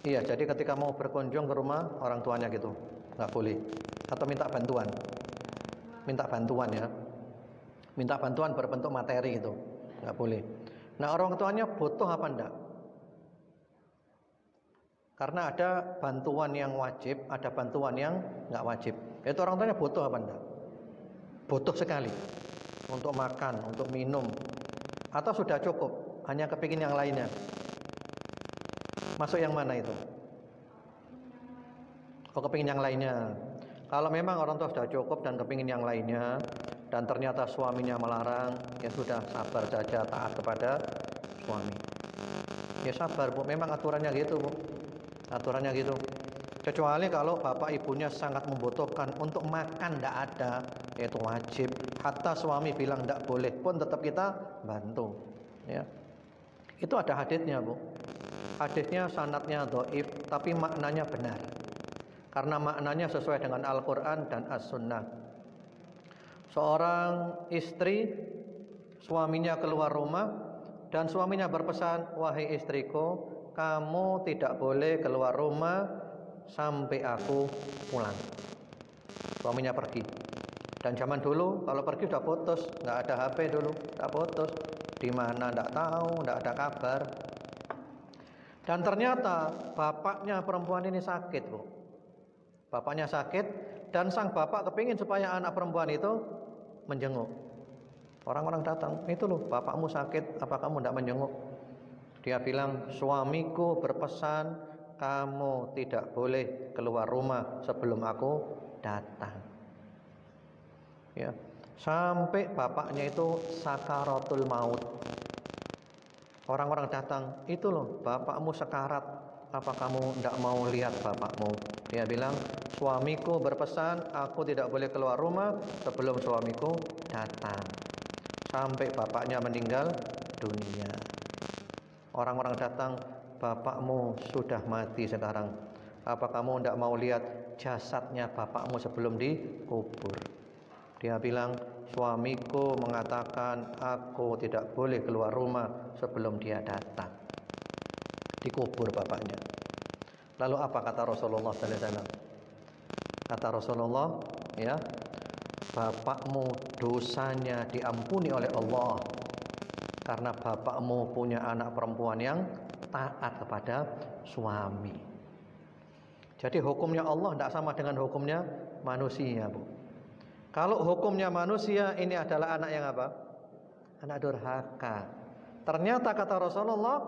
Iya, jadi ketika mau berkunjung ke rumah orang tuanya gitu, nggak boleh. Atau minta bantuan. Minta bantuan ya. Minta bantuan berbentuk materi gitu, nggak boleh. Nah orang tuanya butuh apa enggak? Karena ada bantuan yang wajib, ada bantuan yang nggak wajib. Itu orang tuanya butuh apa enggak? Butuh sekali. Untuk makan, untuk minum. Atau sudah cukup, hanya kepingin yang lainnya. Masuk yang mana itu? Oh kepingin yang lainnya. Kalau memang orang tua sudah cukup dan kepingin yang lainnya, dan ternyata suaminya melarang, ya sudah sabar saja, taat kepada suami. Ya sabar bu, memang aturannya gitu bu. Aturannya gitu. Kecuali kalau bapak ibunya sangat membutuhkan untuk makan tidak ada, yaitu wajib. Hatta suami bilang tidak boleh pun tetap kita bantu. Ya. Itu ada haditsnya bu. Haditsnya sanadnya dhaif, tapi maknanya benar. Karena maknanya sesuai dengan Al-Quran dan As-Sunnah. Seorang istri, suaminya keluar rumah dan suaminya berpesan, wahai istriku, kamu tidak boleh keluar rumah sampai aku pulang. Suaminya pergi. Dan zaman dulu kalau pergi sudah putus, nggak ada HP dulu, sudah putus. Di mana nggak tahu, nggak ada kabar. Dan ternyata bapaknya perempuan ini sakit, Bu. Bapaknya sakit dan sang bapak kepingin supaya anak perempuan itu menjenguk. Orang-orang datang, itu loh bapakmu sakit, apa kamu tidak menjenguk? Dia bilang, suamiku berpesan kamu tidak boleh keluar rumah sebelum aku datang. Ya, sampai bapaknya itu sakaratul maut. Orang-orang datang, itu loh bapakmu sekarat, apa kamu tidak mau lihat bapakmu? Dia bilang, suamiku berpesan aku tidak boleh keluar rumah sebelum suamiku datang. Sampai bapaknya meninggal dunia. Orang-orang datang, bapakmu sudah mati sekarang. Apa kamu tidak mau lihat jasadnya bapakmu sebelum dikubur? Dia bilang, suamiku mengatakan aku tidak boleh keluar rumah sebelum dia datang. Dikubur bapaknya. Lalu apa kata Rasulullah sallallahu alaihi wasallam? Kata Rasulullah, ya, bapakmu dosanya diampuni oleh Allah karena bapakmu punya anak perempuan yang taat kepada suami. Jadi hukumnya Allah tidak sama dengan hukumnya manusia, Bu. Kalau hukumnya manusia, ini adalah anak yang apa? Anak durhaka. Ternyata kata Rasulullah,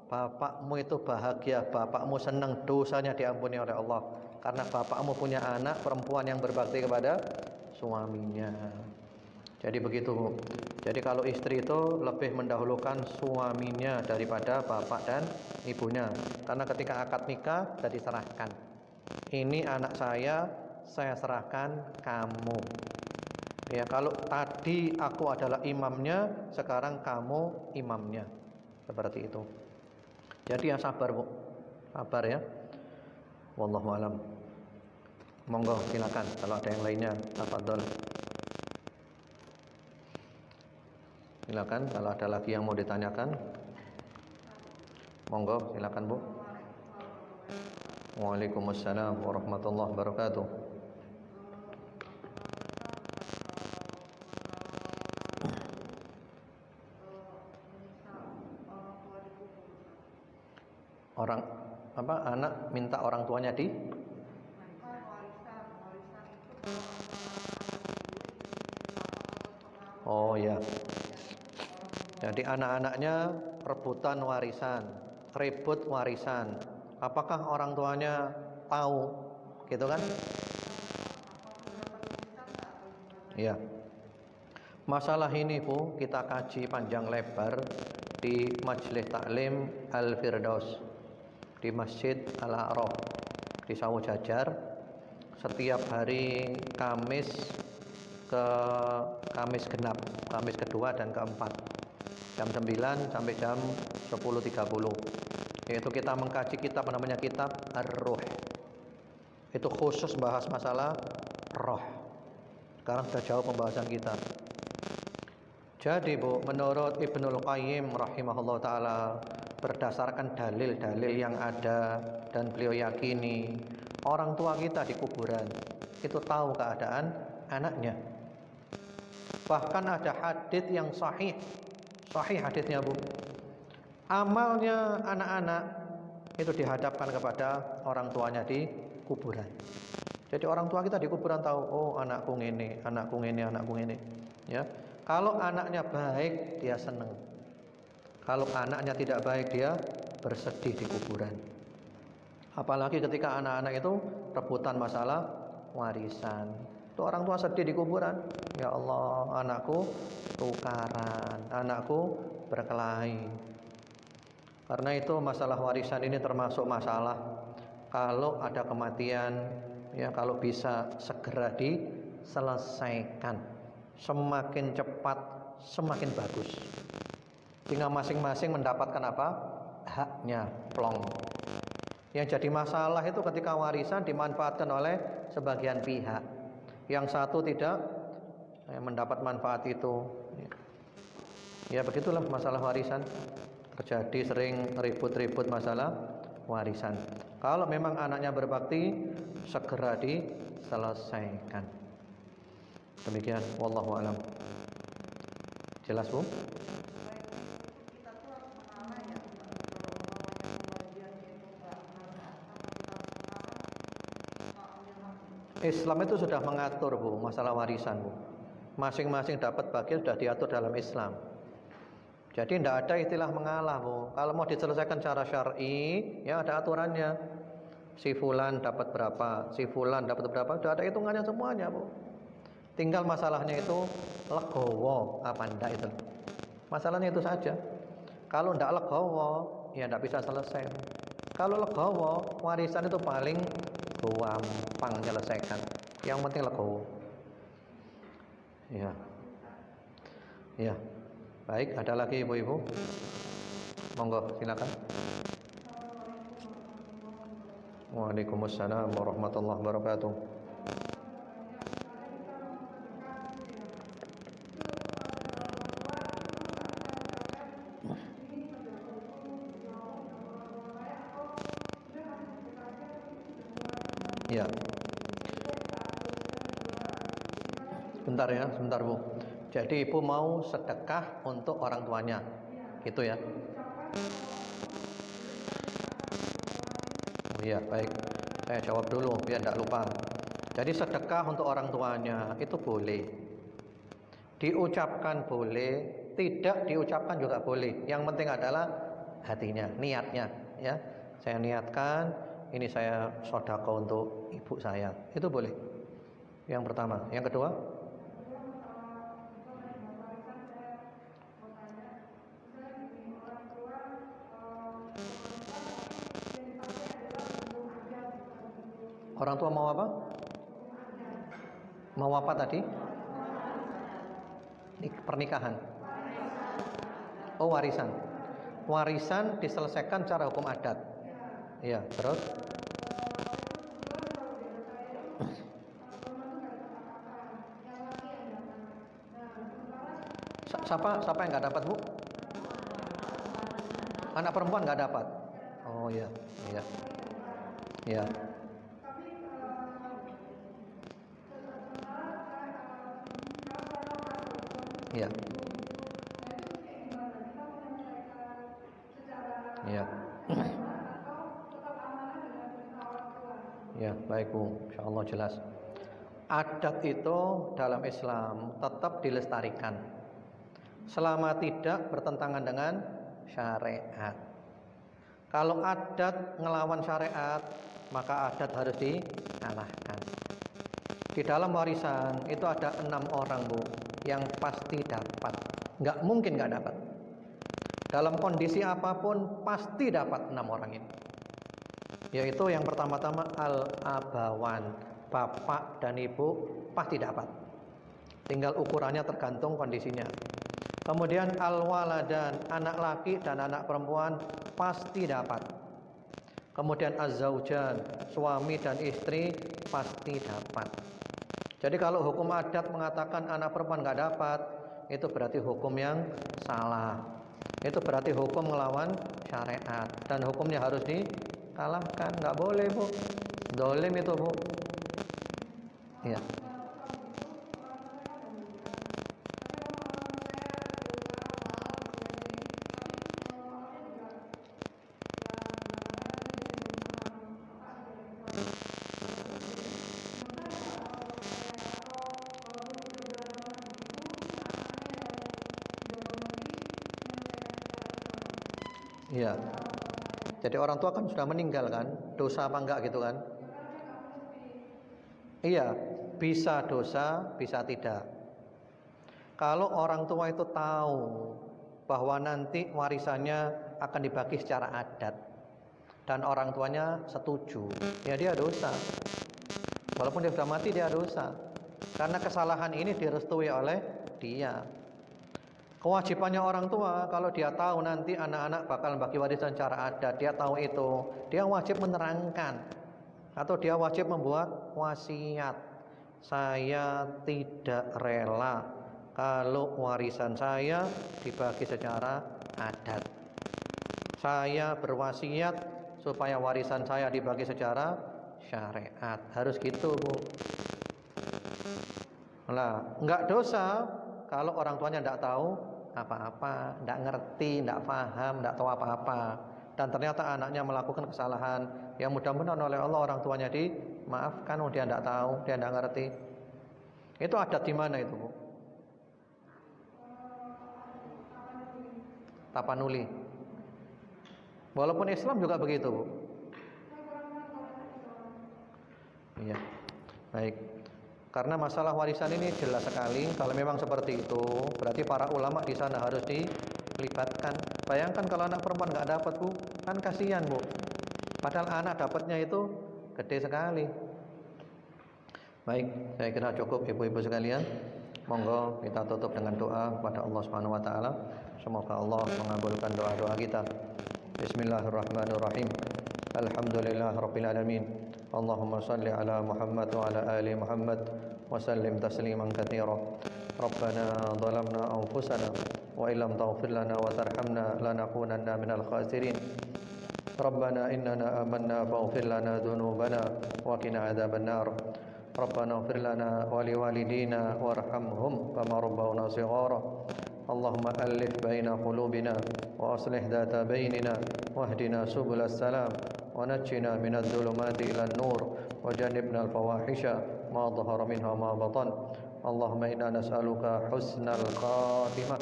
bapakmu itu bahagia, bapakmu senang, dosanya diampuni oleh Allah karena bapakmu punya anak perempuan yang berbakti kepada suaminya. Jadi begitu. Jadi kalau istri itu lebih mendahulukan suaminya daripada bapak dan ibunya. Karena ketika akad nikah sudah diserahkan. Ini anak saya serahkan kamu. Ya, kalau tadi aku adalah imamnya, sekarang kamu imamnya. Seperti itu. Jadi ya sabar, Bu. Sabar ya. Wallahu alam. Monggo silakan kalau ada yang lainnya, tafadhol. Silakan kalau ada lagi yang mau ditanyakan. Monggo silakan, Bu. Waalaikumsalam warahmatullahi wabarakatuh. Orang apa anak minta orang tuanya di Oh ya. Jadi anak-anaknya rebutan warisan, ribut warisan. Apakah orang tuanya tahu? Gitu kan? Iya. Masalah ini, Bu, kita kaji panjang lebar di Majelis Taklim Al-Firdaus di Masjid Al-A'raf di Sawu Jajar setiap hari Kamis ke Kamis genap, Kamis kedua dan keempat, jam 9 sampai jam 10.30. Yaitu kita mengkaji kitab namanya kitab Ar-Ruh. Itu khusus bahas masalah roh. Sekarang sudah jauh pembahasan kita. Jadi, Bu, menurut Ibnul Qayyim rahimahullah ta'ala, berdasarkan dalil-dalil yang ada dan beliau yakini orang tua kita di kuburan itu tahu keadaan anaknya. Bahkan ada hadis yang sahih hadisnya, Bu. Amalnya anak-anak itu dihadapkan kepada orang tuanya di kuburan. Jadi orang tua kita di kuburan tahu, oh anakku ini, anakku ini, anakku ini. Ya. Kalau anaknya baik, dia senang. Kalau anaknya tidak baik, dia bersedih di kuburan. Apalagi ketika anak-anak itu rebutan masalah warisan. Itu orang tua sedih di kuburan. Ya Allah, anakku tukaran, anakku berkelahi. Karena itu masalah warisan ini termasuk masalah kalau ada kematian, ya kalau bisa segera diselesaikan. Semakin cepat semakin bagus. Sehingga masing-masing mendapatkan apa? Haknya, plong. Yang jadi masalah itu ketika warisan dimanfaatkan oleh sebagian pihak. Yang satu tidak mendapat manfaat itu. Ya begitulah masalah warisan. Terjadi sering ribut-ribut masalah warisan. Kalau memang anaknya berbakti, segera diselesaikan. Demikian, wallahu a'lam. Jelas, Bu? Islam itu sudah mengatur, Bu, masalah warisan, Bu. Masing-masing dapat bagian sudah diatur dalam Islam. Jadi tidak ada istilah mengalah, Bu. Kalau mau diselesaikan secara syar'i, ya ada aturannya. Si fulan dapat berapa, si fulan dapat berapa, sudah ada hitungannya semuanya, Bu. Tinggal masalahnya itu legowo apa enggak itu. Masalahnya itu saja. Kalau tidak legowo, ya tidak bisa selesai. Kalau legowo, warisan itu paling gampang menyelesaikan. Yang penting legowo. Ya. Ya. Baik, ada lagi ibu-ibu? Monggo, silakan. Waalaikumsalam warahmatullahi wabarakatuh. Ya. Sebentar ya, sebentar Bu. Jadi ibu mau sedekah untuk orang tuanya, gitu ya? Oh iya, baik. Saya jawab dulu biar tidak lupa. Jadi sedekah untuk orang tuanya itu boleh. Diucapkan boleh, tidak diucapkan juga boleh. Yang penting adalah hatinya, niatnya, ya. Saya niatkan ini saya sedekah untuk ibu saya. Itu boleh. Yang pertama, yang kedua? Orang tua mau apa? Mau apa tadi? Pernikahan. Oh, warisan. Warisan diselesaikan secara hukum adat. Iya, terus? Siapa yang nggak dapat, Bu? Anak perempuan nggak dapat. Oh iya, iya, iya. Iya. Iya. Ya, baik Bu, insyaallah jelas. Adat itu dalam Islam tetap dilestarikan selama tidak bertentangan dengan syariat. Kalau adat ngelawan syariat, maka adat harus dikalahkan. Di dalam warisan itu ada 6 orang, Bu, yang pasti dapat. Nggak mungkin nggak dapat. Dalam kondisi apapun pasti dapat 6 orang ini. Yaitu yang pertama-tama al-abawan, bapak dan ibu pasti dapat. Tinggal ukurannya tergantung kondisinya. Kemudian al-waladan, anak laki dan anak perempuan pasti dapat. Kemudian az-zaujan, suami dan istri pasti dapat. Jadi kalau hukum adat mengatakan anak perempuan nggak dapat, itu berarti hukum yang salah. Itu berarti hukum melawan syariat dan hukumnya harus dikalahkan. Nggak boleh, Bu. Dolim itu, Bu. Ya. Iya. Jadi orang tua kan sudah meninggal kan, dosa apa enggak gitu kan? Iya, bisa dosa, bisa tidak. Kalau orang tua itu tahu bahwa nanti warisannya akan dibagi secara adat dan orang tuanya setuju, ya dia dosa. Walaupun dia sudah mati, dia dosa. Karena kesalahan ini direstui oleh dia. Kewajibannya orang tua, kalau dia tahu nanti anak-anak bakal bagi warisan secara adat, dia tahu itu, dia wajib menerangkan atau dia wajib membuat wasiat. Saya tidak rela kalau warisan saya dibagi secara adat. Saya berwasiat supaya warisan saya dibagi secara syariat. Harus gitu, Bu. Nah, enggak dosa kalau orang tuanya tidak tahu apa-apa, tidak ngerti, tidak paham, tidak tahu apa-apa, dan ternyata anaknya melakukan kesalahan yang mudah-mudahan oleh Allah orang tuanya maafkan, dia tidak tahu, dia tidak ngerti. Itu adat di mana itu, Bu? Tapanuli. Walaupun Islam juga begitu, Bu. Iya. Baik. Karena masalah warisan ini jelas sekali. Kalau memang seperti itu, berarti para ulama di sana harus dilibatkan. Bayangkan kalau anak perempuan nggak dapat, Bu, kan kasihan, Bu. Padahal anak dapatnya itu gede sekali. Baik, saya kira cukup ibu-ibu sekalian. Monggo kita tutup dengan doa kepada Allah Subhanahu wa taala. Semoga Allah mengabulkan doa-doa kita. Bismillahirrahmanirrahim. Alhamdulillahirabbil alamin. Allahumma shalli ala Muhammad wa ala ali Muhammad wa sallim tasliman katsira. Rabbana zalamna anfusana wa illam taghfir lana wa tarhamna lanakunanna minal khasirin. Rabbana innana amanna faghfir lana dhunubana wa qina adzaban nar. Rabbana ighfir lana wa liwalidina warhamhum kama rabbawna shighara. Allahumma alif baina qulubina wa aslih dhata bainina wahdina subulas salam wa najjina minadh dhulumati ilan nur wa jannibna al-fawahisha ma dhahara minha ma batan. Allahumma inna nas'aluka husnal khatimah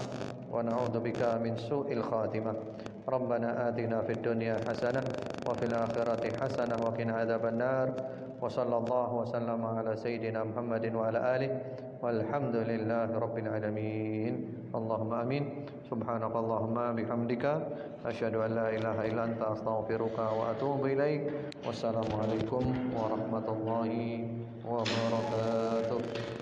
wa na'udzubika min su'il khatimah. Rabbana atina fid dunya hasanah wa fil akhirati hasanah wa qina adzaban nar. Wa sallallahu wa sallama ala sayyidina Muhammadin wa ala alihi walhamdulillahi rabbil alamin. Allahumma amin. Subhanakallahumma bihamdika asyhadu an la ilaha illa anta astaghfiruka wa atubu ilaik. Wassalamualaikum warahmatullahi wabarakatuh.